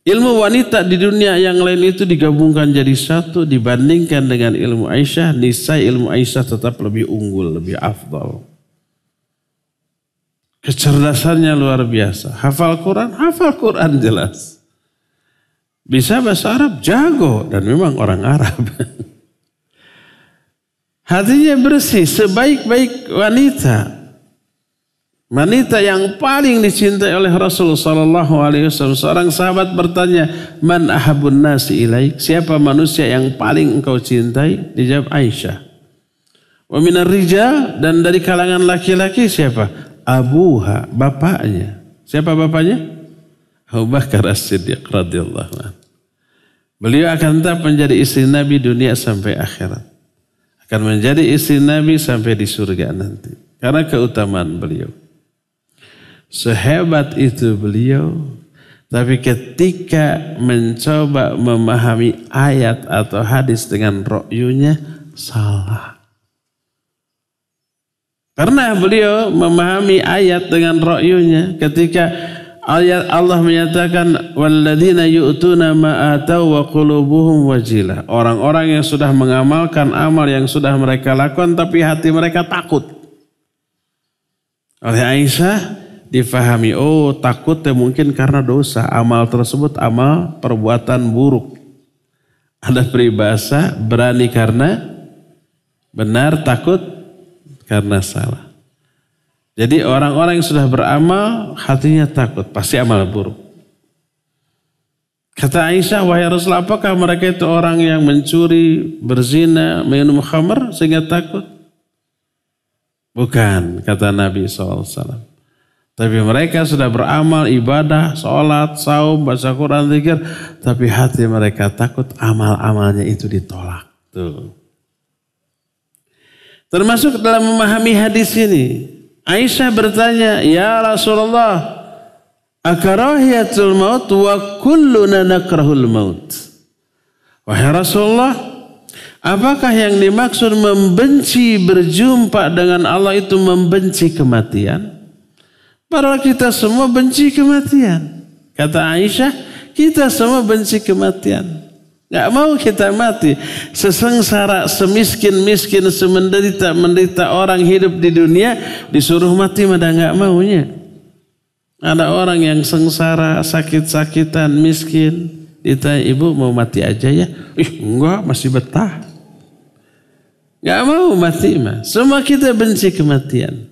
ilmu wanita di dunia yang lain itu digabungkan jadi satu, dibandingkan dengan ilmu Aisyah, niscaya ilmu Aisyah tetap lebih unggul, lebih afdal. Kecerdasannya luar biasa. Hafal Quran jelas. Bisa bahasa Arab, jago, dan memang orang Arab. Hatinya bersih, sebaik-baik wanita. Wanita yang paling dicintai oleh Rasulullah SAW. Seorang sahabat bertanya, "Man ahabun nasi ilaik?" Siapa manusia yang paling engkau cintai? Dijawab Aisyah. "Wa minar rijal?" Dan dari kalangan laki-laki siapa? Abuha, bapaknya. Siapa bapaknya? Abu Bakar As-Siddiq radhiyallahu anhu. Beliau akan tetap menjadi istri Nabi dunia sampai akhirat. Akan menjadi istri Nabi sampai di surga nanti. Karena keutamaan beliau. Sehebat itu beliau. Tapi ketika mencoba memahami ayat atau hadis dengan ro'yunya, salah. Karena beliau memahami ayat dengan ro'yunya. Ketika ayat Allah menyatakan walladzina yu'tuna ma atau wa qulubuhum wajilah. Orang-orang yang sudah mengamalkan amal yang sudah mereka lakukan tapi hati mereka takut. Oleh Aisyah difahami, oh takutnya mungkin karena dosa. Amal tersebut amal perbuatan buruk. Ada peribahasa berani karena benar, takut karena salah. Jadi orang-orang yang sudah beramal hatinya takut, pasti amal buruk. Kata Aisyah, wahai Rasulullah, apakah mereka itu orang yang mencuri, berzina, minum khamr sehingga takut? Bukan, kata Nabi SAW. Tapi mereka sudah beramal, ibadah, sholat, saum, baca Quran, zikir, tapi hati mereka takut amal-amalnya itu ditolak. Tuh. Termasuk dalam memahami hadis ini. Aisyah bertanya, "Ya Rasulullah, akarahiyatul maut wa kulluna nakrahul maut." Wahai Rasulullah, apakah yang dimaksud membenci berjumpa dengan Allah itu membenci kematian? Padahal kita semua benci kematian. Kata Aisyah, kita semua benci kematian. Gak mau kita mati. Sesengsara, semiskin-miskin, semenderita-menderita orang hidup di dunia, disuruh mati mada gak maunya. Ada orang yang sengsara, sakit-sakitan, miskin. Ditanya, "Ibu mau mati aja ya?" Enggak, masih betah. Gak mau mati mah. Semua kita benci kematian.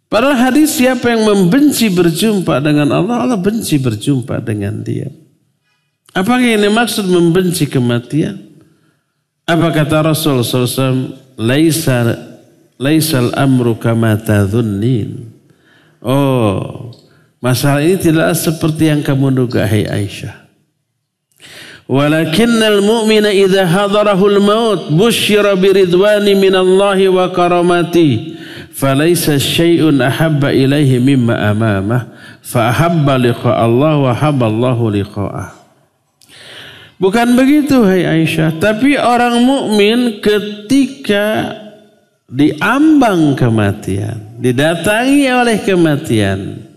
Padahal hadis, siapa yang membenci berjumpa dengan Allah, Allah benci berjumpa dengan dia. Apakah yang dimaksud membenci kematian? Apa kata Rasul SAW? Laisal amru kama tadhunnin. Oh, masalah ini tidaklah seperti yang kamu duga, hai Aisyah. Walakinnal mu'mina idza hadarahul maut busyira biridwani minallahi wa karamati falaysa syai'un ahabba ilaihi mimma amamah fa ahabba liqa Allah wa haballahu liqa'ah. Bukan begitu hai Aisyah, tapi orang mukmin ketika diambang kematian, didatangi oleh kematian,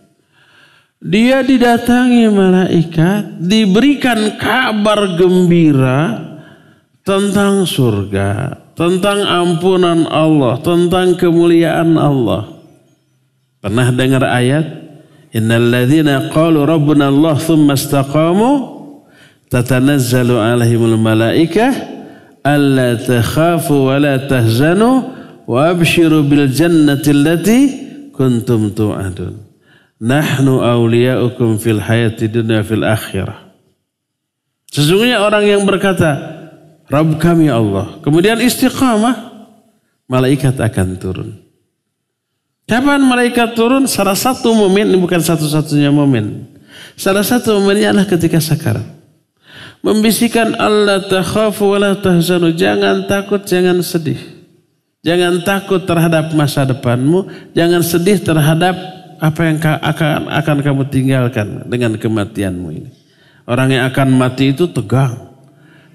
dia didatangi malaikat, diberikan kabar gembira tentang surga, tentang ampunan Allah, tentang kemuliaan Allah. Pernah dengar ayat? Innal ladzina qalu rabbuna Allah tsumma istaqamu tatanazzalu alaihimul malaikah alla takhafu wa la tahzanu wa abshiru bil jannati allati kuntum tu'adun. Nahnu awliya'ukum fil hayati dunya fil akhirah. Sesungguhnya orang yang berkata, Rabb kami Allah, kemudian istiqamah, malaikat akan turun. Kapan malaikat turun? Salah satu momen, ini bukan satu-satunya momen. Salah satu momennya adalah ketika sakarat. Membisikkan Allah takhafu wa la tahzanu, jangan takut, jangan sedih. Jangan takut terhadap masa depanmu, jangan sedih terhadap apa yang akan kamu tinggalkan dengan kematianmu ini. Orang yang akan mati itu tegang.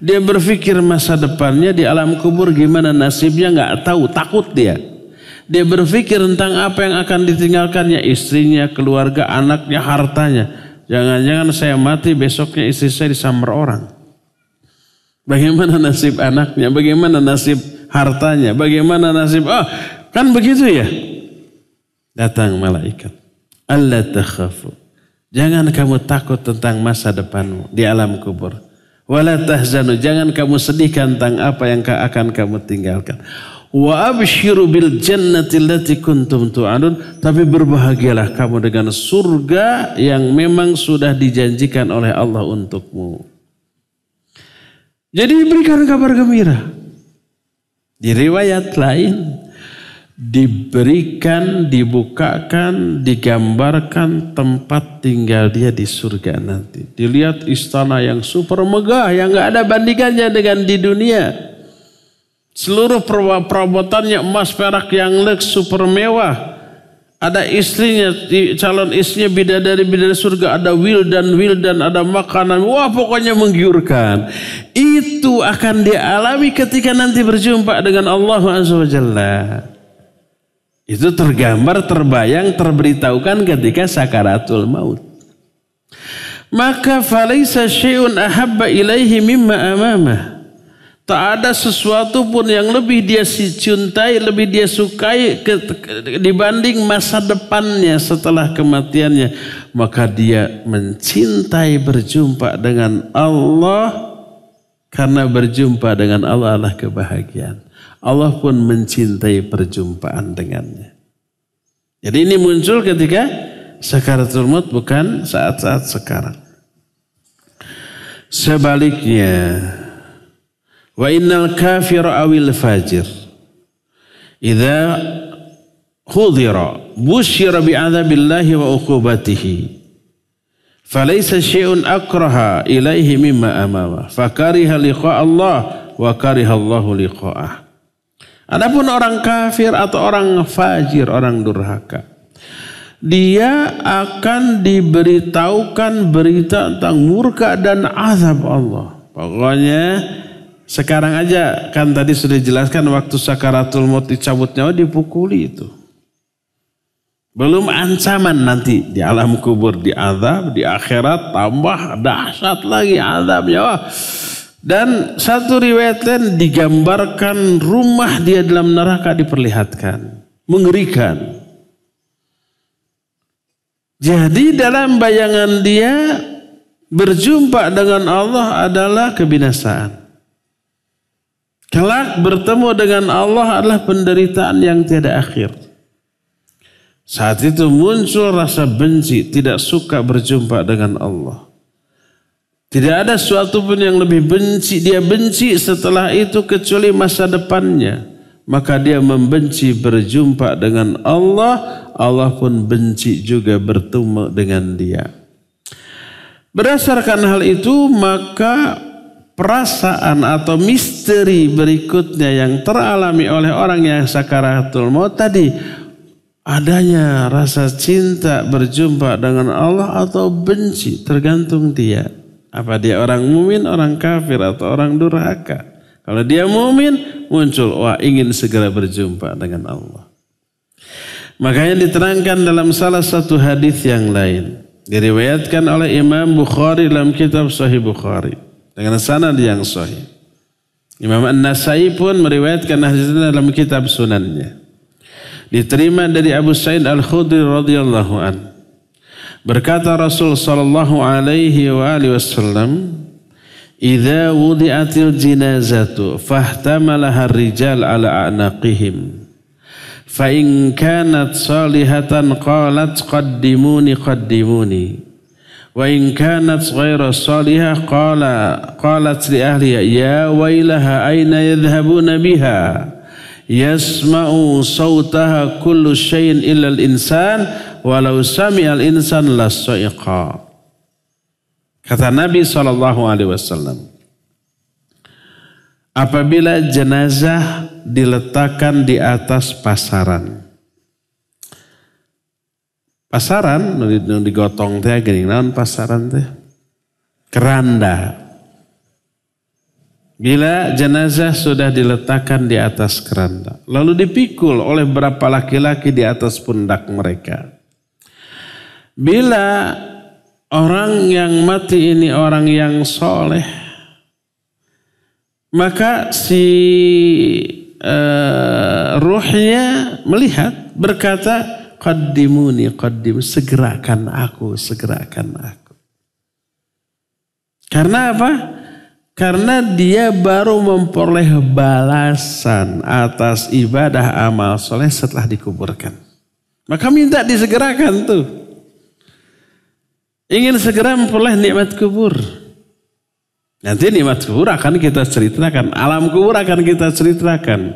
Dia berpikir masa depannya di alam kubur gimana nasibnya, nggak tahu, takut dia. Dia berpikir tentang apa yang akan ditinggalkannya, istrinya, keluarga, anaknya, hartanya. Jangan-jangan saya mati besoknya istri saya disamber orang. Bagaimana nasib anaknya? Bagaimana nasib hartanya? Bagaimana nasib? Kan begitu ya. Datang malaikat. Allah takhafu. Jangan kamu takut tentang masa depanmu di alam kubur. Wala tahzanu. Jangan kamu sedihkan tentang apa yang akan kamu tinggalkan. Wa abshiru bil jannati allati kuntum tu'adun. Tapi berbahagialah kamu dengan surga yang memang sudah dijanjikan oleh Allah untukmu. Jadi berikan kabar gembira. Di riwayat lain diberikan, dibukakan, digambarkan tempat tinggal dia di surga nanti. Dilihat istana yang super megah, yang gak ada bandingannya dengan di dunia. Seluruh perabotannya emas perak yang super mewah. Ada istrinya, calon istrinya bidadari surga, ada wildan, ada makanan. Wah, pokoknya menggiurkan. Itu akan dialami ketika nanti berjumpa dengan Allah Azza wa Jalla. Itu tergambar, terbayang, terberitahukan ketika sakaratul maut. Maka falaisa syai'un ahabba ilaihi mimma amamah. Tak ada sesuatu pun yang lebih dia cintai, lebih dia sukai dibanding masa depannya setelah kematiannya. Maka dia mencintai berjumpa dengan Allah, karena berjumpa dengan Allah adalah kebahagiaan. Allah pun mencintai perjumpaan dengannya. Jadi ini muncul ketika sakaratul maut, bukan saat-saat sekarang. Sebaliknya, wa innal kafira awil fajir idza khudira busyira bi'adzabillahi wa uqubatihi falaysa syai'un akraha ilaihi mimma amama fakariha liqa Allah wa kariha Allahu liqa'ah. Adapun orang kafir atau orang fajir, orang durhaka, dia akan diberitahukan berita tentang murka dan azab Allah. Pokoknya sekarang aja kan tadi sudah dijelaskan waktu sakaratul maut dicabut nyawa dipukuli itu. Belum ancaman nanti di alam kubur, di azab, di akhirat tambah dahsyat lagi azabnya. Wah. Dan satu riwayat lain digambarkan rumah dia dalam neraka diperlihatkan. Mengerikan. Jadi dalam bayangan dia berjumpa dengan Allah adalah kebinasaan. Kelak bertemu dengan Allah adalah penderitaan yang tiada akhir. Saat itu muncul rasa benci, tidak suka berjumpa dengan Allah. Tidak ada sesuatu pun yang lebih benci, dia benci setelah itu kecuali masa depannya. maka dia membenci berjumpa dengan Allah, Allah pun benci juga bertemu dengan dia. Berdasarkan hal itu, maka perasaan atau misteri berikutnya yang teralami oleh orang yang sakaratul maut tadi, adanya rasa cinta berjumpa dengan Allah atau benci, tergantung dia. Apa dia orang mumin, orang kafir, atau orang durhaka. Kalau dia mumin, muncul ingin segera berjumpa dengan Allah. Makanya diterangkan dalam salah satu hadis yang lain, diriwayatkan oleh Imam Bukhari dalam kitab Sahih Bukhari dengan sanad yang sahih. Imam An-Nasai pun meriwayatkan hadis ini dalam kitab sunannya. Diterima dari Abu Sa'id Al-Khudri radhiyallahu an. Berkata Rasul sallallahu alaihi wa alihi wasallam, "Idza wudi'atil jinazatu fahtamalaha ar-rijal ala a'naqihim. Fa in kanat salihatan qalat qaddimuni qaddimuni. Wa in kanat ghayra salihah qalat li ahliha ya wailaha aina yadhhabuna biha. Yasma'u sawtaha kullu syai'in illa al-insan walau sami'al insan las-sa'iqa." Kata Nabi SAW, apabila jenazah diletakkan di atas pasaran. Pasaran digotong teh gini, naon pasaran teh? Keranda. Bila jenazah sudah diletakkan di atas keranda, lalu dipikul oleh beberapa laki-laki di atas pundak mereka. Bila orang yang mati ini orang yang soleh, maka si ruhnya melihat, berkata, qaddimuni qaddim, segerakan aku, segerakan aku. Karena apa? Karena dia baru memperoleh balasan atas ibadah amal soleh setelah dikuburkan. Maka minta disegerakan tuh. Ingin segera memperoleh nikmat kubur. Nanti nikmat kubur akan kita ceritakan. Alam kubur akan kita ceritakan.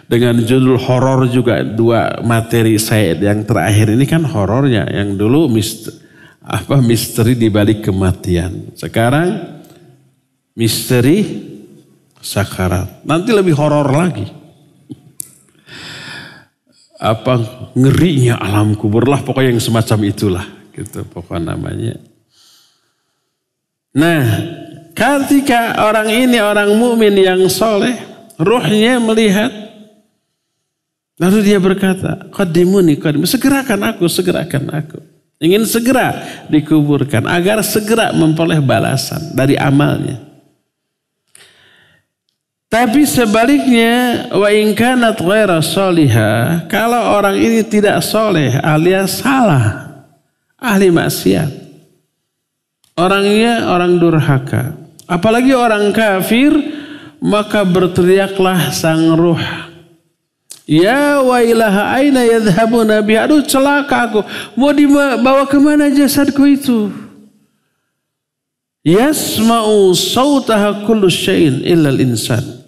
Dengan judul horor juga, dua materi saya yang terakhir ini kan horornya. Yang dulu misteri di balik kematian. Sekarang misteri sakarat. Nanti lebih horor lagi. Apa ngerinya alam kubur lah, pokoknya yang semacam itulah. Gitu pokoknya namanya. Nah, ketika orang ini orang mukmin yang soleh, ruhnya melihat, lalu dia berkata, qaddimuni qaddimuni, segerakan aku, segerakan aku. Ingin segera dikuburkan agar segera memperoleh balasan dari amalnya. Tapi sebaliknya, wa in kanat ghaira salihah, kalau orang ini tidak soleh alias salah, ahli maksiat, orangnya orang durhaka, apalagi orang kafir, maka berteriaklah sang ruh, ya wailaha aina yadhhabuna biha, aduh celaka aku, mau dibawa kemana jasadku itu? Yasma'u sawtaha kullu syai'in illa al-insan.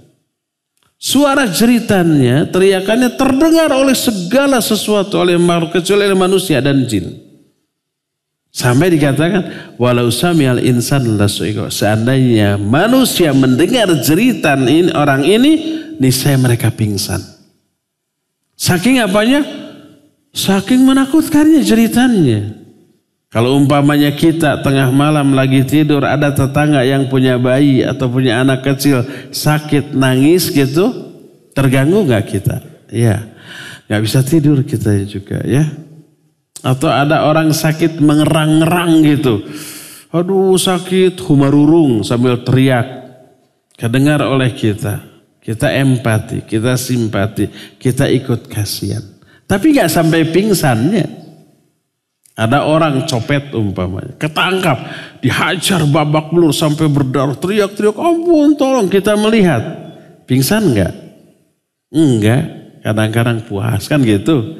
Suara jeritannya, teriakannya terdengar oleh segala sesuatu, oleh makhluk kecuali oleh manusia dan jin. Sampai dikatakan, walau sami'al insan lasu'iqa, seandainya manusia mendengar jeritan ini, orang ini, niscaya mereka pingsan. Saking apanya? Saking menakutkannya jeritannya. Kalau umpamanya kita tengah malam lagi tidur, ada tetangga yang punya bayi atau punya anak kecil sakit, nangis gitu, terganggu gak kita? Ya, gak bisa tidur kita juga ya. Atau ada orang sakit mengerang-ngerang gitu. Aduh sakit, humarurung sambil teriak. Kedengar oleh kita. Kita empati, kita simpati, kita ikut kasihan. Tapi gak sampai pingsannya. Ada orang copet umpamanya, ketangkap, dihajar babak belur sampai berdarah, teriak-teriak, ampun tolong, kita melihat. Pingsan enggak? Enggak, kadang-kadang puas kan gitu.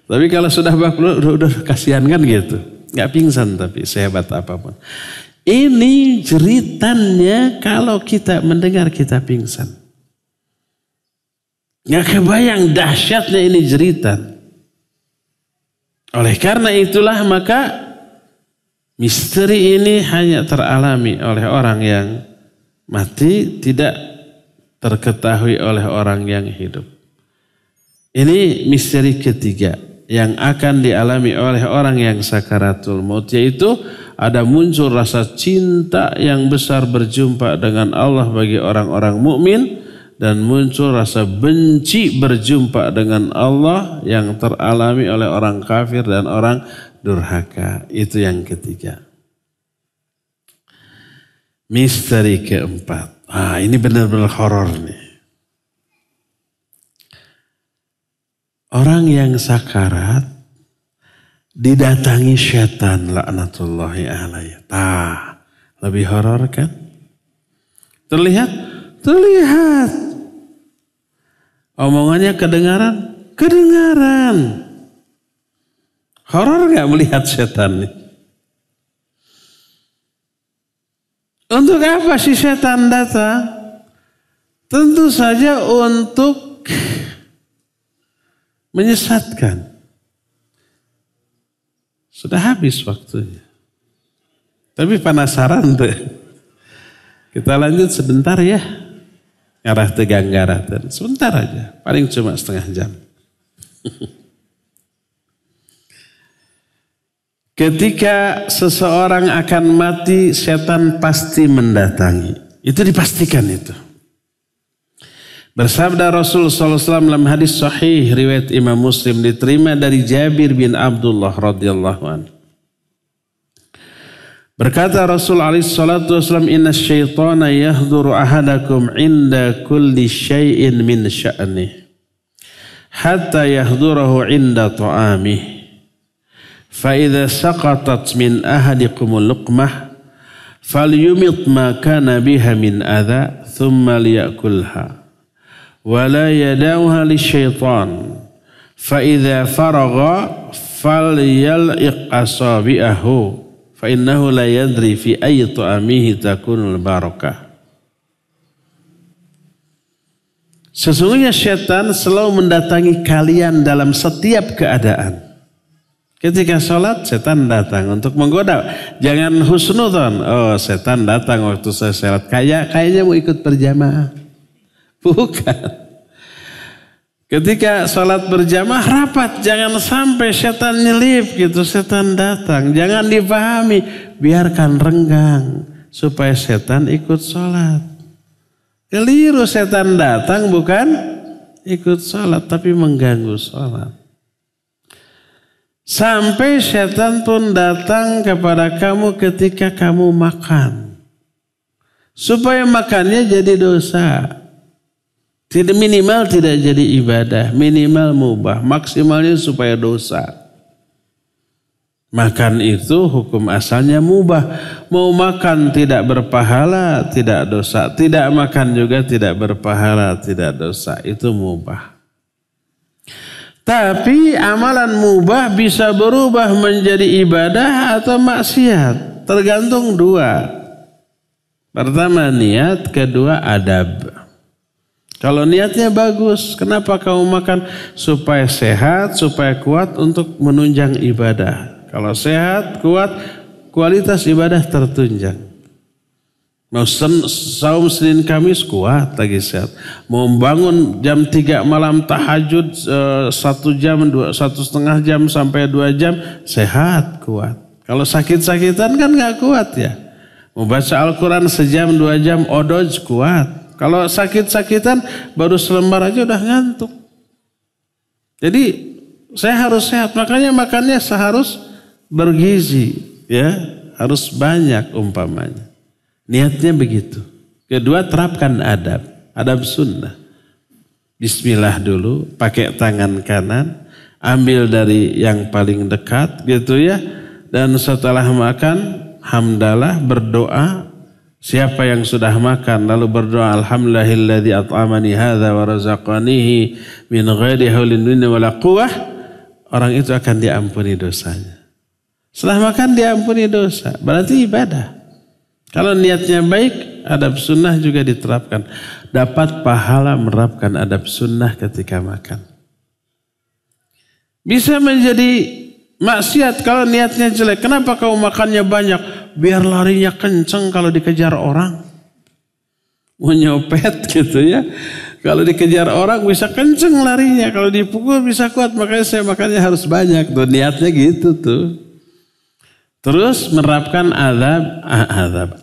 Tapi kalau sudah babak belur, udah kasihan kan gitu. Enggak pingsan tapi sehebat apapun. Ini jeritannya kalau kita mendengar kita pingsan. Nggak kebayang dahsyatnya ini jeritan. Oleh karena itulah maka misteri ini hanya teralami oleh orang yang mati, tidak terketahui oleh orang yang hidup. Ini misteri ketiga yang akan dialami oleh orang yang sakaratul maut, yaitu ada muncul rasa cinta yang besar berjumpa dengan Allah bagi orang-orang mukmin, dan muncul rasa benci berjumpa dengan Allah yang teralami oleh orang kafir dan orang durhaka. Itu yang ketiga. Misteri keempat. Ini benar-benar horor nih. Orang yang sakarat didatangi syaitan laknatullahi alaihi. Lebih horor kan? Terlihat? Terlihat. Omongannya kedengaran? Kedengaran. Horor gak melihat setan nih? Untuk apa sih setan datang? Tentu saja untuk menyesatkan. Sudah habis waktunya. Tapi penasaran tuh. Kita lanjut sebentar ya. Ngarah tegang garatan. Sebentar aja. Paling cuma setengah jam. Ketika seseorang akan mati, setan pasti mendatangi. Itu dipastikan itu. Bersabda Rasul SAW dalam hadis sahih riwayat Imam Muslim, diterima dari Jabir bin Abdullah radhiyallahu anhu. Berkata Rasul SAW, inna syaitana yahduru ahadakum inda kulli syai'in min sya'nih hatta yahdurahu inda ta'amih. فإذا سقطت من أحدكم اللقمة فليمط ما كان بها من أذى ثم ليأكلها ولا يدعها للشيطان فإذا فرغ فليلئق أصابعه فإنه لا يدري في أي طعامه تكون البركة. Sesungguhnya syaitan selalu mendatangi kalian dalam setiap keadaan. Ketika sholat, setan datang untuk menggoda. Jangan husnudon. Oh, setan datang waktu saya sholat. Kayaknya mau ikut berjamaah. Bukan. Ketika sholat berjamaah, rapat. Jangan sampai setan nyelip gitu. Setan datang. Jangan dipahami. Biarkan renggang. Supaya setan ikut sholat. Keliru, setan datang bukan ikut sholat. Tapi mengganggu sholat. Sampai setan pun datang kepada kamu ketika kamu makan. Supaya makannya jadi dosa. Minimal tidak jadi ibadah. Minimal mubah. Maksimalnya supaya dosa. Makan itu hukum asalnya mubah. Mau makan tidak berpahala, tidak dosa. Tidak makan juga tidak berpahala, tidak dosa. Itu mubah. Tapi amalan mubah bisa berubah menjadi ibadah atau maksiat. Tergantung dua. Pertama niat, kedua adab. Kalau niatnya bagus, kenapa kamu makan? Supaya sehat, supaya kuat untuk menunjang ibadah. Kalau sehat, kuat, kualitas ibadah tertunjang. Mau saum Senin Kamis kuat lagi sehat. Mau bangun jam 3 malam tahajud 1 jam, 1,5 jam sampai 2 jam sehat kuat. Kalau sakit-sakitan kan gak kuat ya. Mau baca Al-Quran sejam 2 jam odoj kuat. Kalau sakit-sakitan baru selembar aja udah ngantuk. Jadi saya harus sehat. Makanya makannya seharus bergizi ya. Harus banyak umpamanya. Niatnya begitu. Kedua, terapkan adab. Adab sunnah. Bismillah dulu, pakai tangan kanan, ambil dari yang paling dekat gitu ya. Dan setelah makan, hamdalah, berdoa. Siapa yang sudah makan lalu berdoa, alhamdulillahilladzi at'amani hadza wa razaqanihi min ghairi haulin minni wala quwwah, orang itu akan diampuni dosanya. Setelah makan diampuni dosa, berarti ibadah. Kalau niatnya baik, adab sunnah juga diterapkan. Dapat pahala menerapkan adab sunnah ketika makan. Bisa menjadi maksiat kalau niatnya jelek. Kenapa kau makannya banyak? Biar larinya kenceng kalau dikejar orang. Mau nyopet gitu ya. Kalau dikejar orang bisa kenceng larinya. Kalau dipukul bisa kuat. Makanya saya makannya harus banyak. Tuh niatnya gitu tuh. Terus menerapkan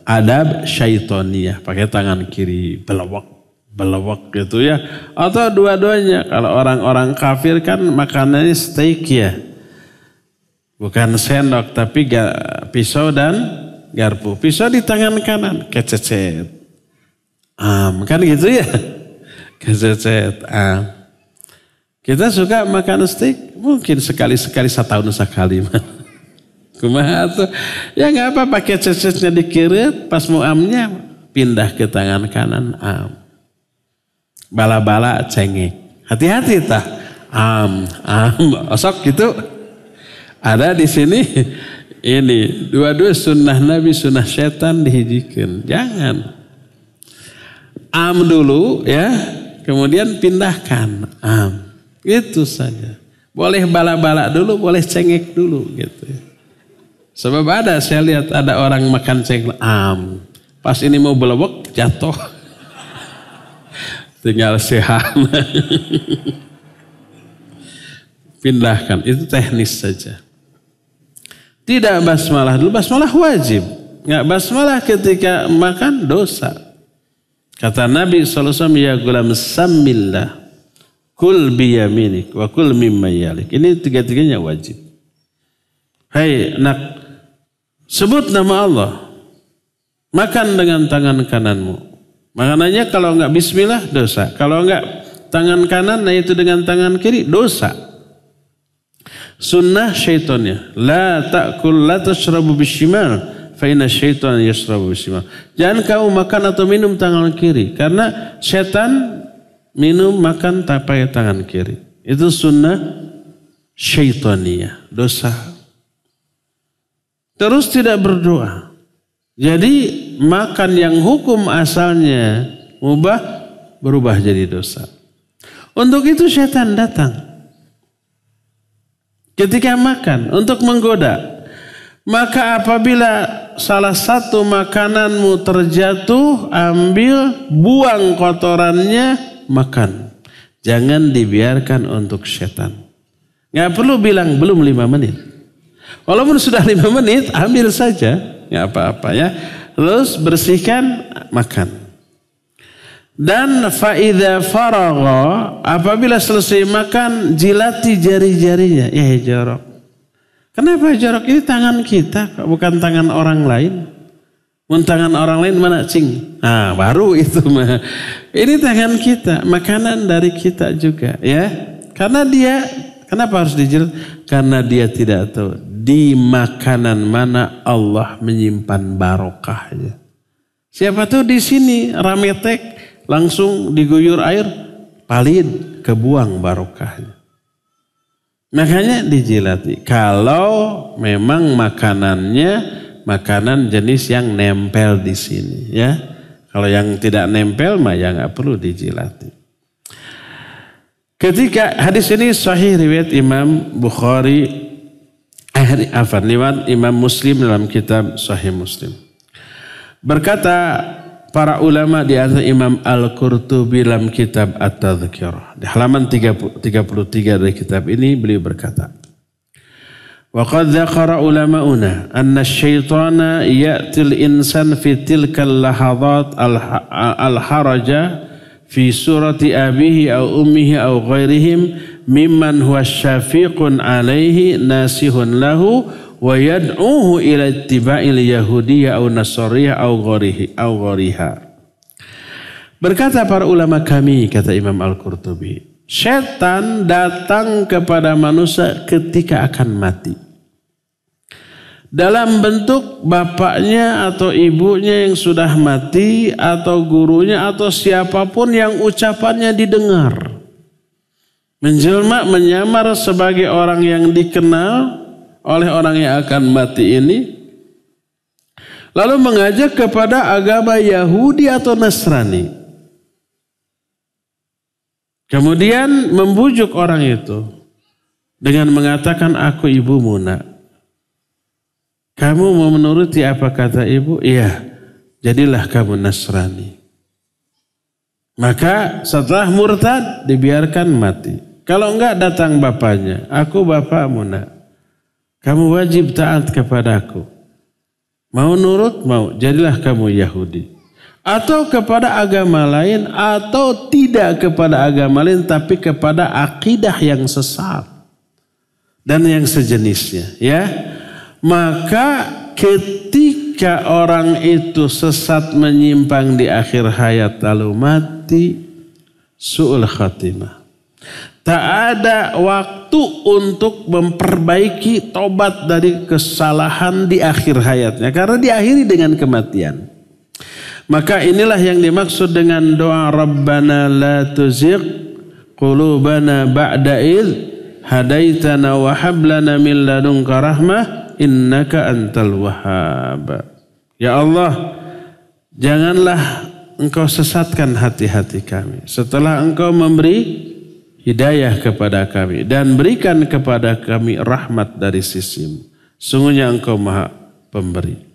adab syaitoniyah. Pakai tangan kiri belawak gitu ya. Atau dua-duanya. Kalau orang-orang kafir kan makanannya steak ya. Bukan sendok tapi pisau dan garpu. Pisau di tangan kanan. Kececet. Kan gitu ya. Kececet. Kita suka makan steak. Mungkin sekali-sekali setahun sekali. Kumaha tuh. Ya gak apa pakai cecetnya di kiri. Pas mau amnya pindah ke tangan kanan. Bala-bala cengek. Hati-hati tah. Osok gitu. Ada di sini. Ini. Dua-dua sunnah Nabi, sunnah setan dihijikan. Jangan. Dulu ya. Kemudian pindahkan. Itu saja. Boleh bala-bala dulu. Boleh cengek dulu gitu ya. Sebab ada, saya lihat ada orang makan cengek, pas ini mau belewek jatuh, tinggal sehat, pindahkan, itu teknis saja. Tidak basmalah dulu, basmalah wajib, nggak basmalah ketika makan dosa. Kata Nabi SAW, ya gulam sammillah, kul biyaminik, wa kul mimma yalik. Ini tiga-tiganya wajib. Hai nak, sebut nama Allah. Makan dengan tangan kananmu. Makanannya kalau enggak bismillah dosa. Kalau enggak tangan kanan, nah itu dengan tangan kiri dosa. Sunnah syaitannya. La ta'kul la tashrabu bishimal. Fa inna syaitan yashrabu bishimal. Jangan kau makan atau minum tangan kiri. Karena syaitan minum makan pakai tangan kiri. Itu sunnah syaitaniyah. Dosa. Terus tidak berdoa. Jadi makan yang hukum asalnya mubah berubah jadi dosa. Untuk itu syaitan datang. Ketika makan untuk menggoda. Maka apabila salah satu makananmu terjatuh, ambil, buang kotorannya, makan. Jangan dibiarkan untuk syaitan. Gak perlu bilang belum 5 menit. Walaupun sudah 5 menit, ambil saja. Ya apa-apa ya. Terus bersihkan, makan. Dan fa'idha faragha, apabila selesai makan, jilati jari-jarinya. Ya jorok. Kenapa jorok? Ini tangan kita, bukan tangan orang lain. Tangan orang lain mana cing? Baru itu mah. Ini tangan kita, makanan dari kita juga. Ya, karena dia, kenapa harus dijilat? Karena dia tidak tahu di makanan mana Allah menyimpan barokahnya. Siapa tahu di sini rametek langsung diguyur air, palid, kebuang barokahnya. Makanya dijilati. Kalau memang makanannya makanan jenis yang nempel di sini, ya. Kalau yang tidak nempel mah ya nggak perlu dijilati. Ketika hadis ini sahih riwayat Imam Bukhari, riwayat Imam Muslim dalam kitab Sahih Muslim. Berkata para ulama di antara Imam Al-Qurtubi dalam kitab At-Tadhkirah. Di halaman 33 dari kitab ini beliau berkata, wa qad dzakara ulama'una anna asy-syaitana ya'til insan fi tilkal lahadhat al-haraja fi surati abihi aw ummihi aw ghairihim mimman huwa syafiqun alaihi nasihun lahu wa yad'uhu ila ittiba'il yahudiyyah aw nasariyah aw ghariha. Berkata para ulama kami, kata Imam Al-Qurtubi, setan datang kepada manusia ketika akan mati. Dalam bentuk bapaknya atau ibunya yang sudah mati atau gurunya atau siapapun yang ucapannya didengar. Menjelma menyamar sebagai orang yang dikenal oleh orang yang akan mati ini. lalu mengajak kepada agama Yahudi atau Nasrani. Kemudian membujuk orang itu dengan mengatakan, aku ibumu nak. Kamu mau menuruti apa kata ibu? Iya, jadilah kamu Nasrani. Maka setelah murtad dibiarkan mati. Kalau enggak datang bapaknya, aku bapakmu nak. Kamu wajib taat kepadaku. Mau nurut, mau, jadilah kamu Yahudi. Atau kepada agama lain, atau tidak kepada agama lain, tapi kepada akidah yang sesat. Dan yang sejenisnya. Ya, maka ketika orang itu sesat menyimpang di akhir hayat lalu mati, su'ul khatimah. Tak ada waktu untuk memperbaiki tobat dari kesalahan di akhir hayatnya. Karena diakhiri dengan kematian. Maka inilah yang dimaksud dengan doa Rabbana la tuzigh qulubana ba'da idh hadaitana wa hab lana min ladunka rahmah innaka antal wahhab. Ya Allah, janganlah engkau sesatkan hati-hati kami setelah engkau memberi hidayah kepada kami dan berikan kepada kami rahmat dari sisimu. Sungguhnya engkau maha pemberi.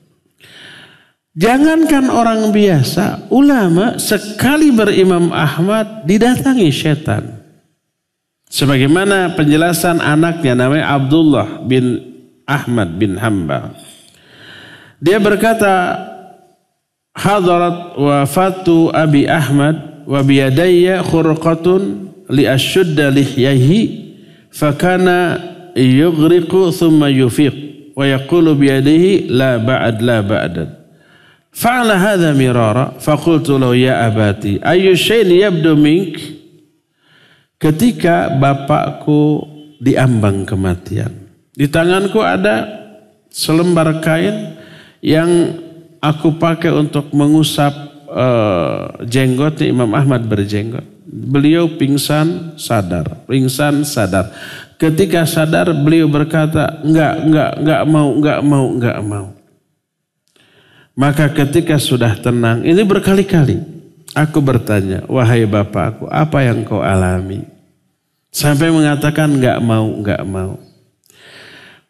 Jangankan orang biasa, ulama sekali berimam Ahmad didatangi setan. Sebagaimana penjelasan anaknya namanya Abdullah bin Ahmad bin Hambal. Dia berkata, hadarat wafatu Abi Ahmad wa biyadayya khurqatun li ashudda lihyahi fakana yughriqu thumma yufiq wa yaqulu biyadihi la ba'd la ba'dad. Fa'ala hadha mirara faqultu lahu ya abati ayyu shay'in yabdu mink. Ketika bapakku diambang kematian, di tanganku ada selembar kain yang aku pakai untuk mengusap jenggotnya. Imam Ahmad berjenggot. Beliau pingsan sadar. Ketika sadar beliau berkata, enggak mau. Maka ketika sudah tenang, ini berkali-kali aku bertanya, wahai bapakku, apa yang kau alami? Sampai mengatakan enggak mau.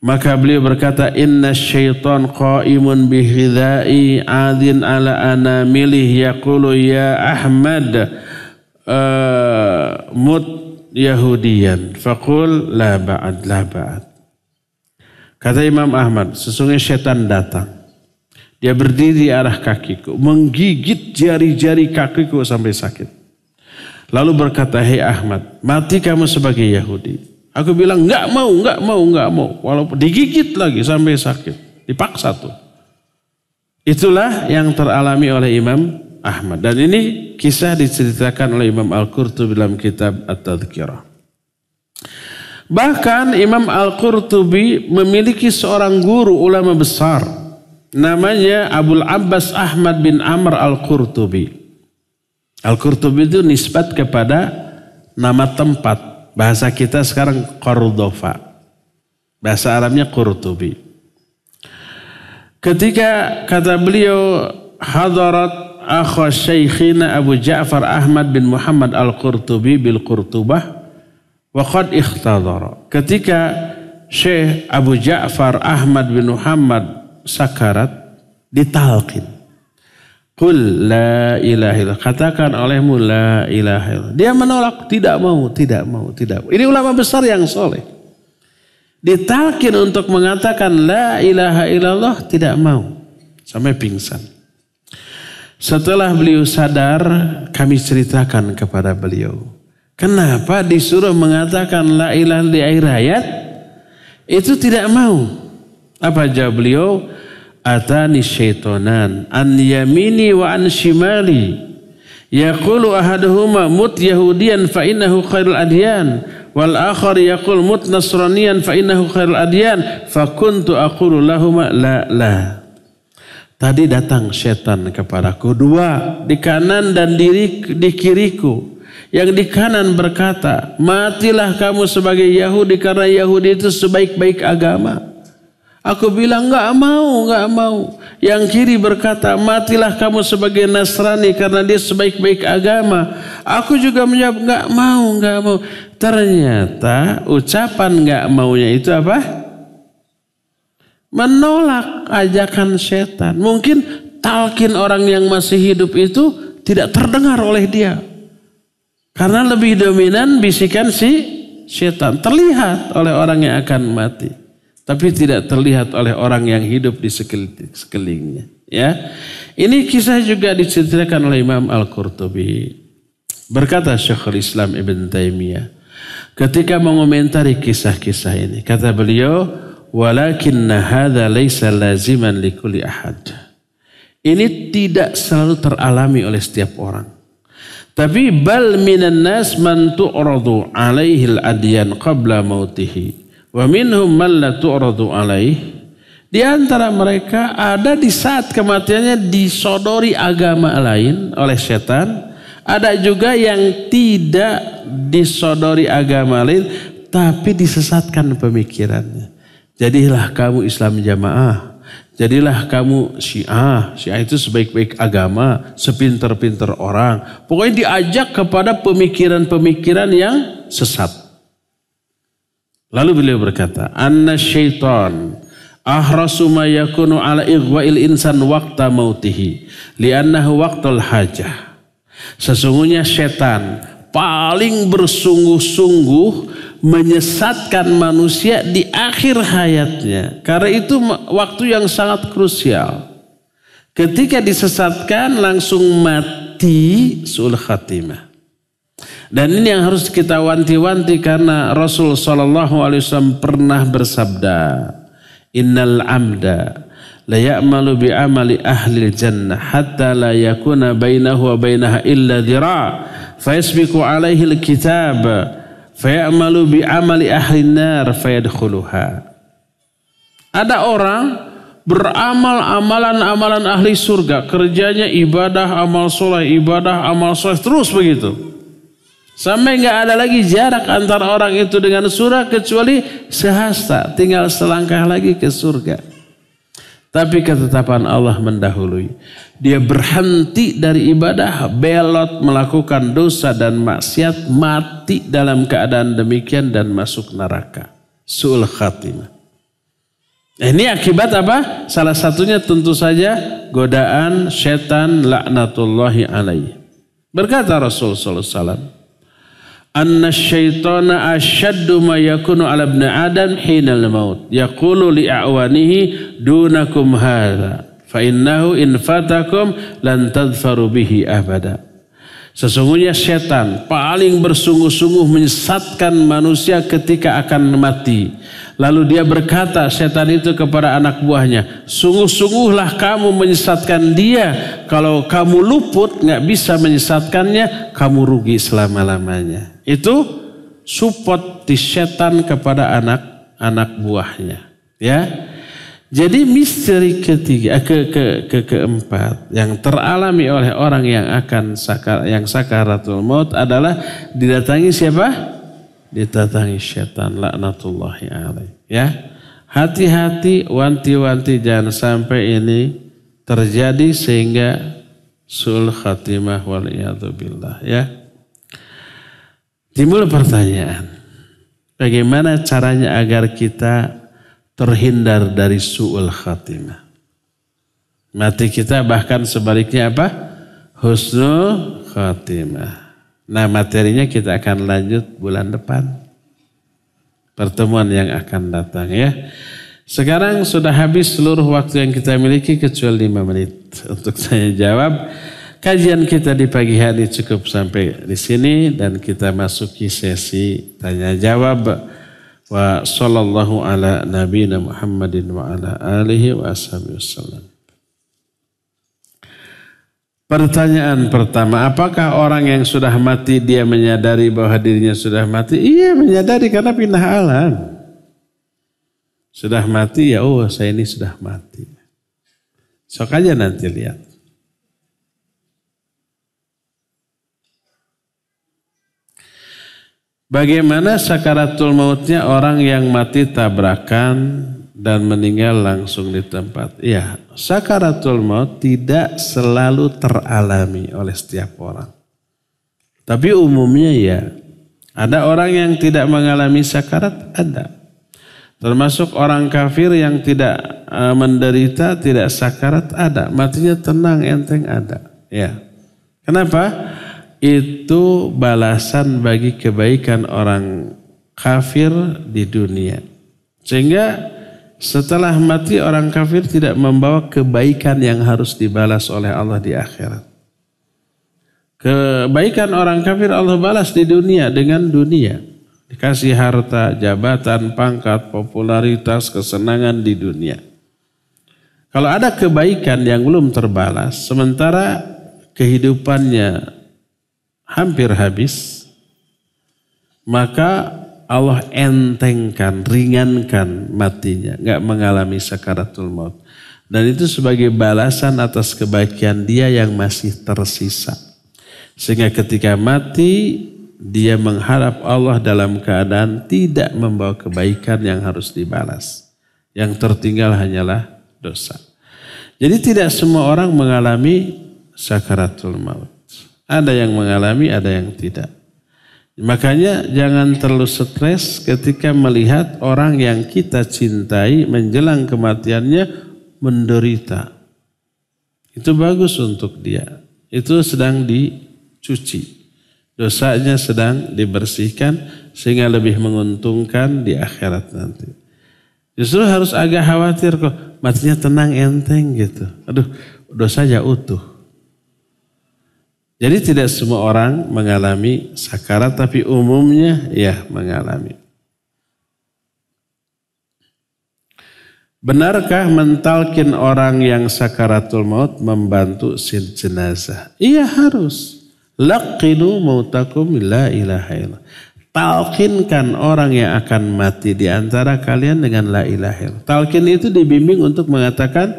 Maka beliau berkata, inna syaitan qa'imun bihidai adin ala anamilih yaqulu ya Ahmad mut Yahudiyan faqul la ba'd. Kata Imam Ahmad, sesungguhnya syaitan datang. Dia berdiri di arah kakiku, menggigit jari-jari kakiku sampai sakit. Lalu berkata, hei Ahmad, mati kamu sebagai Yahudi. Aku bilang, enggak mau. Walaupun digigit lagi sampai sakit. Dipaksa tuh. Itulah yang teralami oleh Imam Ahmad. Dan ini kisah diceritakan oleh Imam Al-Qurtubi dalam kitab At-Tadhkirah. Bahkan Imam Al-Qurtubi memiliki seorang guru ulama besar. Namanya Abul Abbas Ahmad bin Amr Al-Qurtubi. Al-Qurtubi itu nisbat kepada nama tempat. Bahasa kita sekarang Cordoba. Bahasa Arabnya Qurtubi. Ketika kata beliau, hadarat akha syekhina Abu Ja'far Ahmad bin Muhammad Al-Qurtubi bil Qurtubah wa qad ikhtadara. Ketika Syekh Abu Ja'far Ahmad bin Muhammad sakarat, ditalqin. Qul la ilaha illallah. Katakan olehmu la ilaha illallah. Dia menolak, tidak mau. Ini ulama besar yang soleh. Ditalqin untuk mengatakan la ilaha illallah, tidak mau. Sampai pingsan. Setelah beliau sadar, kami ceritakan kepada beliau. Kenapa disuruh mengatakan la ilaha di akhir hayat? Itu tidak mau. Apa jawab beliau? Atani syaitonan an yamini wa an shimali. Yaqulu ahaduhuma mut yahudiyan fa innahu khairul adyan. Wal akhar yaqul mut nasraniyan fa innahu khairul adyan. Fa kuntu aqulu lahuma la. Tadi datang setan kepadaku dua, di kanan dan di kiriku. Yang di kanan berkata, matilah kamu sebagai Yahudi karena Yahudi itu sebaik-baik agama. Aku bilang nggak mau. Yang kiri berkata, matilah kamu sebagai Nasrani karena dia sebaik-baik agama. Aku juga menjawab nggak mau. Ternyata ucapan nggak maunya itu apa? Menolak ajakan setan. Mungkin talqin orang yang masih hidup itu tidak terdengar oleh dia. Karena lebih dominan bisikan si setan. Terlihat oleh orang yang akan mati. Tapi tidak terlihat oleh orang yang hidup di sekelilingnya. Ya, ini kisah juga diceritakan oleh Imam Al-Qurtubi. Berkata Syekhul Islam Ibn Taimiyah ketika mengomentari kisah-kisah ini, kata beliau, "Walakinna hadza laisa laziman likulli ahad." Ini tidak selalu teralami oleh setiap orang. Tapi bal minan nas man tu'radu alaihi al-adyan qabla mautihi. Wa minhum man la tu'radu alaih. Di antara mereka ada di saat kematiannya disodori agama lain oleh setan. Ada juga yang tidak disodori agama lain tapi disesatkan pemikirannya. Jadilah kamu Islam jamaah. Jadilah kamu Syiah. Syiah itu sebaik-baik agama, sepinter-pinter orang. Pokoknya diajak kepada pemikiran-pemikiran yang sesat. Lalu beliau berkata, "Anna syaitan ahrasu ma yakunu ala ighwa'il insan waqta mautihi li'annahu waqtul hajah." Sesungguhnya setan paling bersungguh-sungguh menyesatkan manusia di akhir hayatnya. Karena itu waktu yang sangat krusial. Ketika disesatkan langsung mati su'ul khatimah. Dan ini yang harus kita wanti-wanti karena Rasul SAW pernah bersabda, "Innal amda la ya'malu bi amali ahli jannah hatta la yakuna bainahu wa bainaha illa dhira' fayasbiqu alaihi al-kitab fayamalu bi amali ahli nar fayadkhuluha." Ada orang beramal amalan ahli surga, kerjanya ibadah, amal soleh, terus begitu. Sampai nggak ada lagi jarak antara orang itu dengan surga kecuali sehasta, tinggal selangkah lagi ke surga. Tapi ketetapan Allah mendahului. Dia berhenti dari ibadah, belot melakukan dosa dan maksiat, mati dalam keadaan demikian dan masuk neraka. Su'ul khatimah. Ini akibat apa? Salah satunya tentu saja godaan setan laknatullahi alaihi. Berkata Rasul sallallahu alaihi wasallam, "Anna syaitana asyaddu ma yakunu ala ibn Adam hinal maut. Yaqulu li'awanihi dunakum hadha. Fa innahu in fatakum lan tadfaru bihi abada." Sesungguhnya setan paling bersungguh-sungguh menyesatkan manusia ketika akan mati. Lalu dia berkata, setan itu kepada anak buahnya, "Sungguh-sungguhlah kamu menyesatkan dia. Kalau kamu luput, nggak bisa menyesatkannya, kamu rugi selama-lamanya." Itu support di setan kepada anak buahnya. Ya, jadi misteri ketiga, keempat yang teralami oleh orang yang akan sakaratul maut adalah didatangi siapa? Didatangi setan laknatullahi alaih. Ya, hati-hati, wanti-wanti jangan sampai ini terjadi sehingga su'ul khatimah waliyadzubillah. Ya, timbul pertanyaan, bagaimana caranya agar kita terhindar dari su'ul khatimah? Mati kita bahkan sebaliknya apa? Husnul khatimah. Nah, materinya kita akan lanjut bulan depan. Pertemuan yang akan datang ya. Sekarang sudah habis seluruh waktu yang kita miliki kecuali 5 menit untuk saya jawab. Kajian kita di pagi hari cukup sampai di sini dan kita masuki sesi tanya jawab. Wa sallallahu ala nabiyina Muhammadin wa ala alihi wa ashabihi wasallam. Pertanyaan pertama, apakah orang yang sudah mati dia menyadari bahwa dirinya sudah mati? Iya, menyadari karena pindah alam. Sudah mati ya, oh saya ini sudah mati. Sok aja nanti lihat. Bagaimana sakaratul mautnya orang yang mati tabrakan dan meninggal langsung di tempat. Ya, sakaratul maut tidak selalu teralami oleh setiap orang. Tapi umumnya ya, ada orang yang tidak mengalami sakarat, ada. Termasuk orang kafir yang tidak menderita, tidak sakarat, ada. Matinya tenang, enteng, ada. Ya. Kenapa? Itu balasan bagi kebaikan orang kafir di dunia. Sehingga setelah mati orang kafir tidak membawa kebaikan yang harus dibalas oleh Allah di akhirat. Kebaikan orang kafir Allah balas di dunia dengan dunia. Dikasih harta, jabatan, pangkat, popularitas, kesenangan di dunia. Kalau ada kebaikan yang belum terbalas, sementara kehidupannya hampir habis, maka Allah entengkan, ringankan matinya, nggak mengalami sakaratul maut. Dan itu sebagai balasan atas kebaikan dia yang masih tersisa. Sehingga ketika mati, dia mengharap Allah dalam keadaan tidak membawa kebaikan yang harus dibalas. Yang tertinggal hanyalah dosa. Jadi tidak semua orang mengalami sakaratul maut. Ada yang mengalami, ada yang tidak. Makanya jangan terlalu stres ketika melihat orang yang kita cintai menjelang kematiannya menderita. Itu bagus untuk dia. Itu sedang dicuci. Dosanya sedang dibersihkan sehingga lebih menguntungkan di akhirat nanti. Justru harus agak khawatir kok. Matinya tenang enteng gitu. Aduh, dosanya utuh. Jadi tidak semua orang mengalami sakarat, tapi umumnya ya mengalami. Benarkah mentalkin orang yang sakaratul maut membantu jenazah? Iya harus. Laqinu mautakum la ilaha illallah. Talkinkan orang yang akan mati di antara kalian dengan la ilaha illallah. Talkin itu dibimbing untuk mengatakan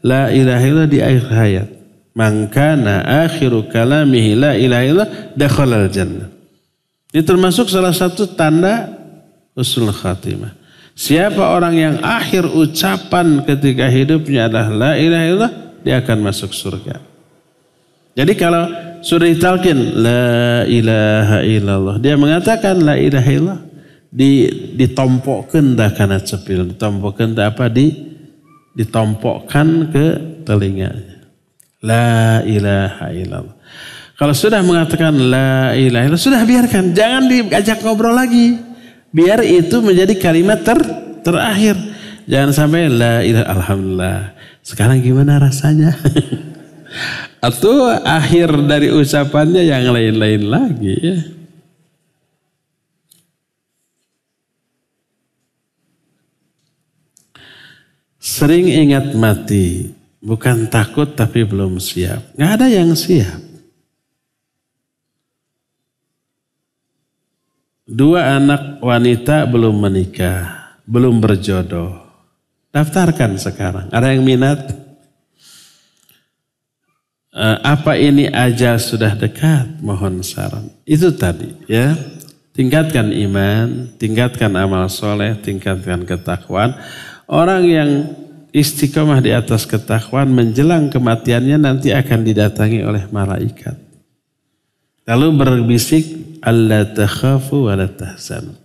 la ilaha illallah di akhir hayat. Man kana akhiru kalamihi la ilaha illallah dakhalal jannah. Ini termasuk salah satu tanda husnul khatimah. Siapa orang yang akhir ucapan ketika hidupnya adalah la ilaha illallah, dia akan masuk surga. Jadi kalau sudah ditalkin la ilaha illallah, dia mengatakan la ilaha illallah, ditompokkan dah kana cepil, ditompokkan dah apa, ditompokkan ke telinganya. La ilaha illallah. Kalau sudah mengatakan la ilaha illallah, sudah biarkan. Jangan diajak ngobrol lagi. Biar itu menjadi kalimat terakhir. Jangan sampai la ilaha alhamdulillah. Sekarang gimana rasanya? Atau akhir dari ucapannya yang lain-lain lagi ya. Sering ingat mati. Bukan takut tapi belum siap. Nggak ada yang siap. 2 anak wanita belum menikah. Belum berjodoh. Daftarkan sekarang. Ada yang minat? Apa ini ajal sudah dekat? Mohon saran. Itu tadi ya. Tingkatkan iman. Tingkatkan amal soleh. Tingkatkan ketakwaan. Orang yang istiqomah di atas ketakwaan menjelang kematiannya nanti akan didatangi oleh malaikat. Lalu berbisik, alla takhafu wa la tahzanu.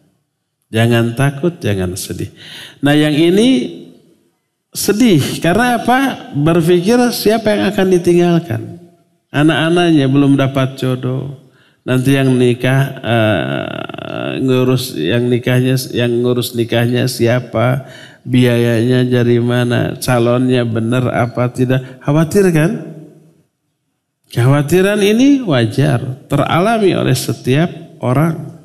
Jangan takut, jangan sedih. Nah yang ini sedih karena apa? Berpikir siapa yang akan ditinggalkan. Anak-anaknya belum dapat jodoh. Nanti yang nikah ngurus nikahnya siapa? Biayanya dari mana, calonnya benar apa tidak, khawatir kan? Kekhawatiran ini wajar, teralami oleh setiap orang.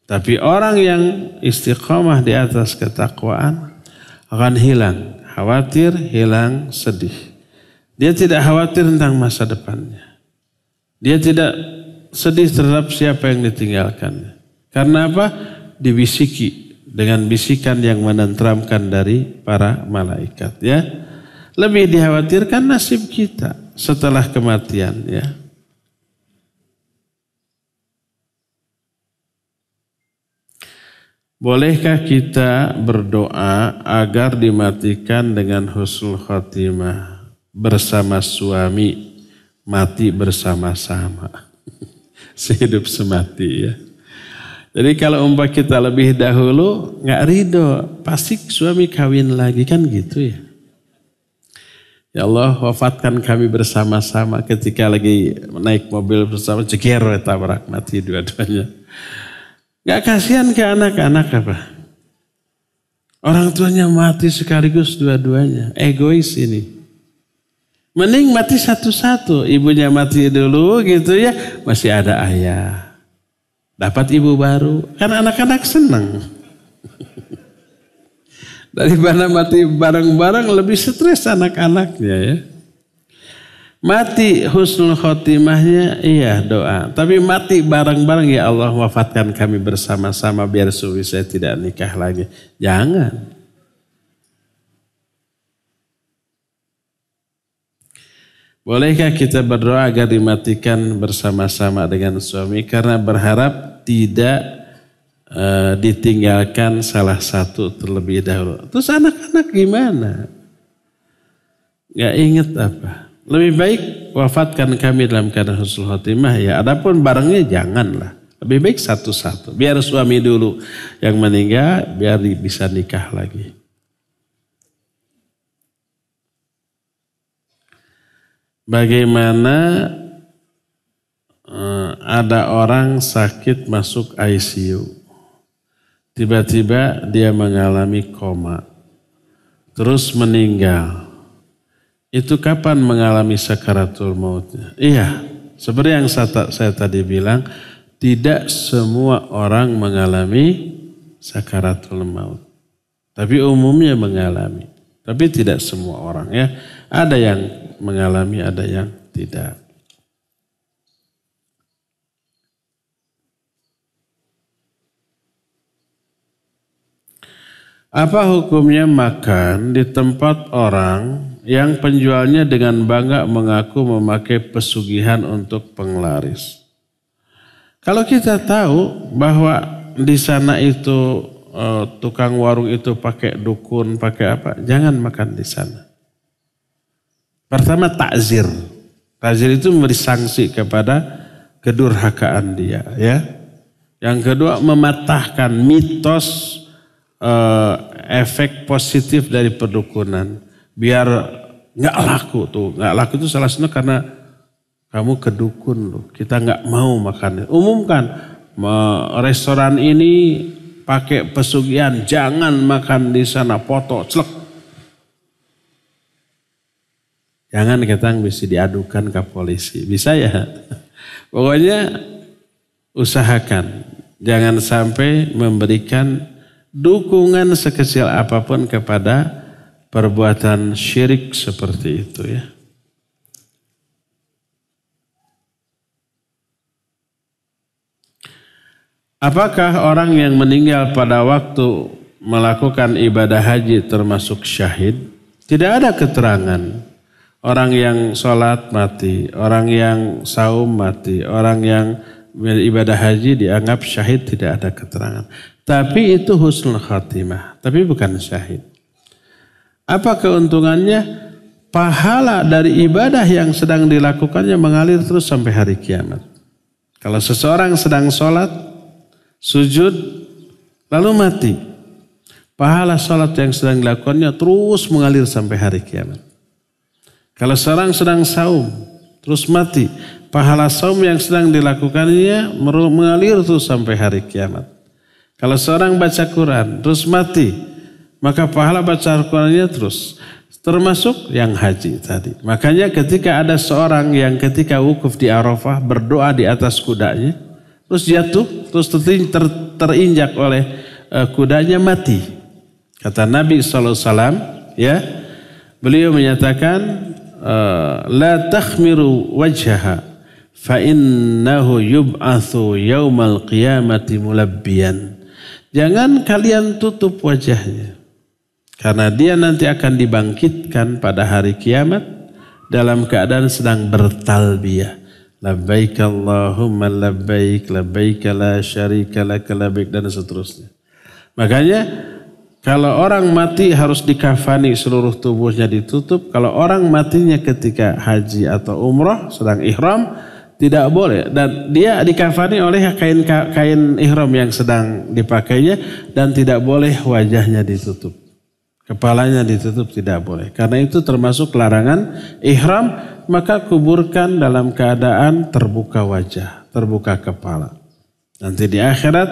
Tapi orang yang istiqomah di atas ketakwaan akan hilang khawatir, hilang sedih. Dia tidak khawatir tentang masa depannya. Dia tidak sedih terhadap siapa yang ditinggalkannya. Karena apa? Dibisiki dengan bisikan yang menenteramkan dari para malaikat ya. Lebih dikhawatirkan nasib kita setelah kematian ya. Bolehkah kita berdoa agar dimatikan dengan husnul khotimah bersama suami, mati bersama-sama, sehidup semati ya. Jadi kalau umpah kita lebih dahulu nggak ridho, pasti suami kawin lagi kan gitu ya. Ya Allah wafatkan kami bersama-sama ketika lagi naik mobil bersama, jeger tabrak mati dua-duanya. Gak kasihan ke anak-anak apa? Orang tuanya mati sekaligus dua-duanya. Egois ini. Mending mati satu-satu. Ibunya mati dulu gitu ya. Masih ada ayah. Dapat ibu baru. Kan anak-anak senang. Daripada mati bareng-bareng lebih stres anak-anaknya ya. Mati husnul khotimahnya iya doa. Tapi mati bareng-bareng ya Allah wafatkan kami bersama-sama biar suami saya tidak nikah lagi. Jangan. Bolehkah kita berdoa agar dimatikan bersama-sama dengan suami karena berharap tidak ditinggalkan salah satu terlebih dahulu. Terus anak-anak gimana? Gak inget apa? Lebih baik wafatkan kami dalam keadaan husnul khotimah ya. Adapun barengnya janganlah. Lebih baik satu-satu. Biar suami dulu yang meninggal biar bisa nikah lagi. Bagaimana ada orang sakit masuk ICU. Tiba-tiba dia mengalami koma. Terus meninggal. Itu kapan mengalami sakaratul mautnya? Iya, seperti yang saya tadi bilang, tidak semua orang mengalami sakaratul maut. Tapi umumnya mengalami. Tapi tidak semua orang ya. Ada yang mengalami, ada yang tidak. Apa hukumnya makan di tempat orang yang penjualnya dengan bangga mengaku memakai pesugihan untuk penglaris? Kalau kita tahu bahwa di sana itu tukang warung itu pakai dukun, pakai apa, jangan makan di sana. Pertama takzir. Takzir itu memberi sanksi kepada kedurhakaan dia ya. Yang kedua mematahkan mitos efek positif dari perdukunan biar nggak laku tuh. Nggak laku itu salah satunya karena kamu kedukun loh. Kita nggak mau makan. Umumkan restoran ini pakai pesugihan, jangan makan di sana, foto celek. Jangan kita bisa diadukan ke polisi. Bisa ya. Pokoknya usahakan jangan sampai memberikan dukungan sekecil apapun kepada perbuatan syirik seperti itu ya. Apakah orang yang meninggal pada waktu melakukan ibadah haji termasuk syahid? Tidak ada keterangan. Orang yang sholat mati, orang yang saum mati, orang yang beribadah haji dianggap syahid, tidak ada keterangan. Tapi itu husnul khatimah, tapi bukan syahid. Apa keuntungannya? Pahala dari ibadah yang sedang dilakukannya mengalir terus sampai hari kiamat. Kalau seseorang sedang sholat, sujud, lalu mati. Pahala sholat yang sedang dilakukannya terus mengalir sampai hari kiamat. Kalau seorang sedang saum, terus mati. Pahala saum yang sedang dilakukannya mengalir terus sampai hari kiamat. Kalau seorang baca Quran terus mati, maka pahala baca Qurannya terus. Termasuk yang haji tadi. Makanya ketika ada seorang yang ketika wukuf di Arafah berdoa di atas kudanya, terus jatuh, terus terinjak oleh kudanya mati. Kata Nabi SAW, ya, beliau menyatakan, la takhmiru wajhaha, fa innahu yub'atsu yaumal qiyamati mulabbiyan. Jangan kalian tutup wajahnya. Karena dia nanti akan dibangkitkan pada hari kiamat dalam keadaan sedang bertalbiyah. Labbaik Allahumma labbaik, labbaik la syarika lak labbaik, dan seterusnya. Makanya kalau orang mati harus dikafani, seluruh tubuhnya ditutup. Kalau orang matinya ketika haji atau umrah sedang ihram, tidak boleh. Dan dia dikafani oleh kain ihram yang sedang dipakainya, dan tidak boleh wajahnya ditutup. Kepalanya ditutup tidak boleh. Karena itu termasuk larangan ihram, maka kuburkan dalam keadaan terbuka wajah, terbuka kepala. Nanti di akhirat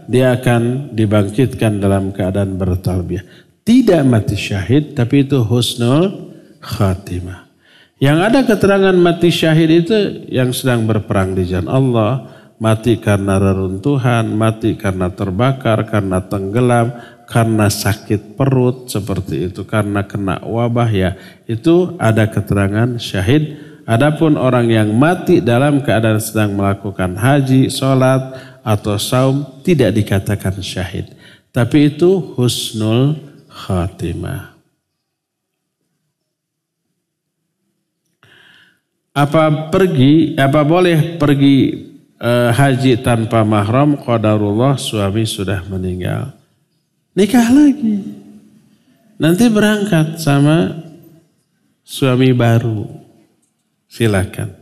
dia akan dibangkitkan dalam keadaan bertalbiyah. Tidak mati syahid, tapi itu husnul khatimah. Yang ada keterangan mati syahid itu yang sedang berperang di jalan Allah, mati karena reruntuhan, mati karena terbakar, karena tenggelam, karena sakit perut seperti itu, karena kena wabah, ya itu ada keterangan syahid. Adapun orang yang mati dalam keadaan sedang melakukan haji, sholat atau saum tidak dikatakan syahid, tapi itu husnul khatimah. Apa boleh pergi haji tanpa mahram? Qadarullah, suami sudah meninggal, nikah lagi, nanti berangkat sama suami baru, silakan.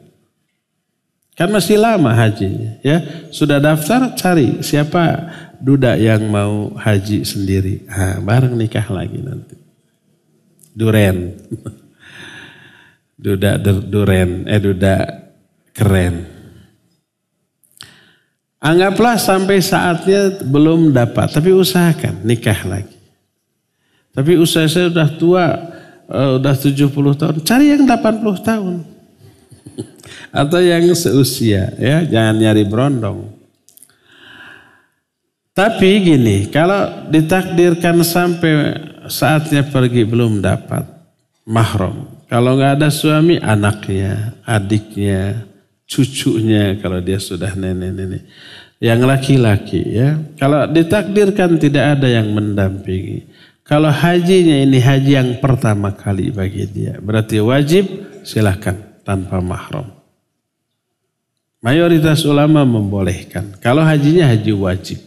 Kan masih lama hajinya, ya. Sudah daftar, cari siapa duda yang mau haji sendiri. Bareng nikah lagi nanti. Duren. Duda keren. Anggaplah sampai saatnya belum dapat, tapi usahakan nikah lagi. Tapi usia saya sudah tua, udah 70 tahun, cari yang 80 tahun. Atau yang seusia, ya, jangan nyari berondong. Tapi gini, kalau ditakdirkan sampai saatnya pergi belum dapat mahram, kalau nggak ada suami, anaknya, adiknya, cucunya, kalau dia sudah nenek-nenek, yang laki-laki, ya, kalau ditakdirkan tidak ada yang mendampingi, kalau hajinya ini haji yang pertama kali bagi dia, berarti wajib, silakan tanpa mahram. Mayoritas ulama membolehkan. Kalau hajinya haji wajib.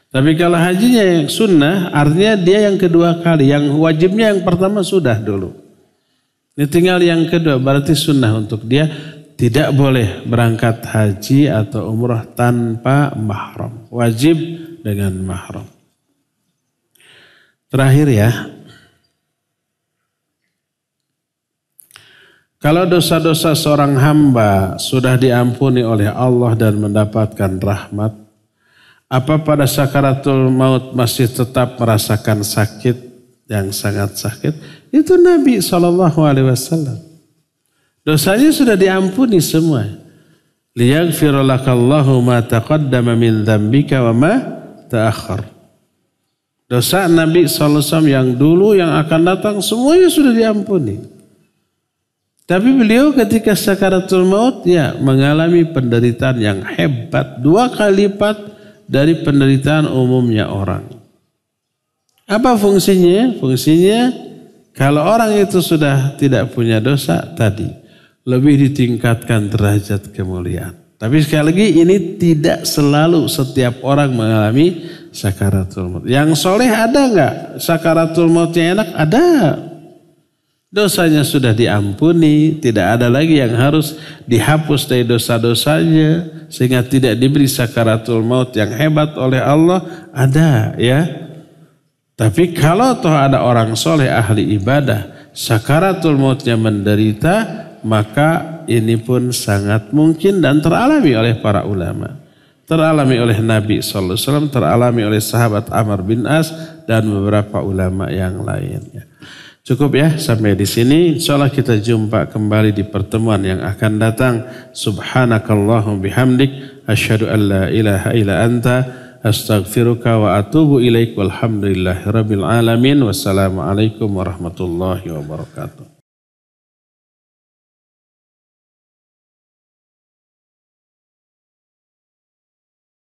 Tapi kalau hajinya yang sunnah, artinya dia yang kedua kali. Yang wajibnya yang pertama sudah dulu. Ini tinggal yang kedua, berarti sunnah untuk dia. Tidak boleh berangkat haji atau umrah tanpa mahram. Wajib dengan mahram. Terakhir ya. Kalau dosa-dosa seorang hamba sudah diampuni oleh Allah dan mendapatkan rahmat, apa pada sakaratul maut masih tetap merasakan sakit yang sangat sakit? Itu Nabi SAW. Dosanya sudah diampuni semua. Liyaghfira lakallahu ma taqaddama min dzambika wa ma ta'akhkhar. Dosa Nabi SAW yang dulu, yang akan datang, semuanya sudah diampuni. Tapi beliau ketika sakaratul maut, ya, mengalami penderitaan yang hebat, 2 kali lipat dari penderitaan umumnya orang. Apa fungsinya? Fungsinya kalau orang itu sudah tidak punya dosa tadi, lebih ditingkatkan derajat kemuliaan. Tapi sekali lagi ini tidak selalu setiap orang mengalami sakaratul maut. Yang soleh ada nggak sakaratul mautnya enak? Ada. Dosanya sudah diampuni, tidak ada lagi yang harus dihapus dari dosa-dosanya sehingga tidak diberi sakaratul maut yang hebat oleh Allah, ada, ya. Tapi kalau toh ada orang soleh ahli ibadah, sakaratul mautnya menderita, maka ini pun sangat mungkin dan teralami oleh para ulama. Teralami oleh Nabi SAW, teralami oleh sahabat Amr bin As dan beberapa ulama yang lainnya. Cukup ya sampai di sini. Insyaallah kita jumpa kembali di pertemuan yang akan datang. Subhanakallahumma bihamdik asyhadu an la ilaha illa anta astaghfiruka wa atubu ilaik. Walhamdulillahirabbil alamin. Wassalamualaikum warahmatullahi wabarakatuh.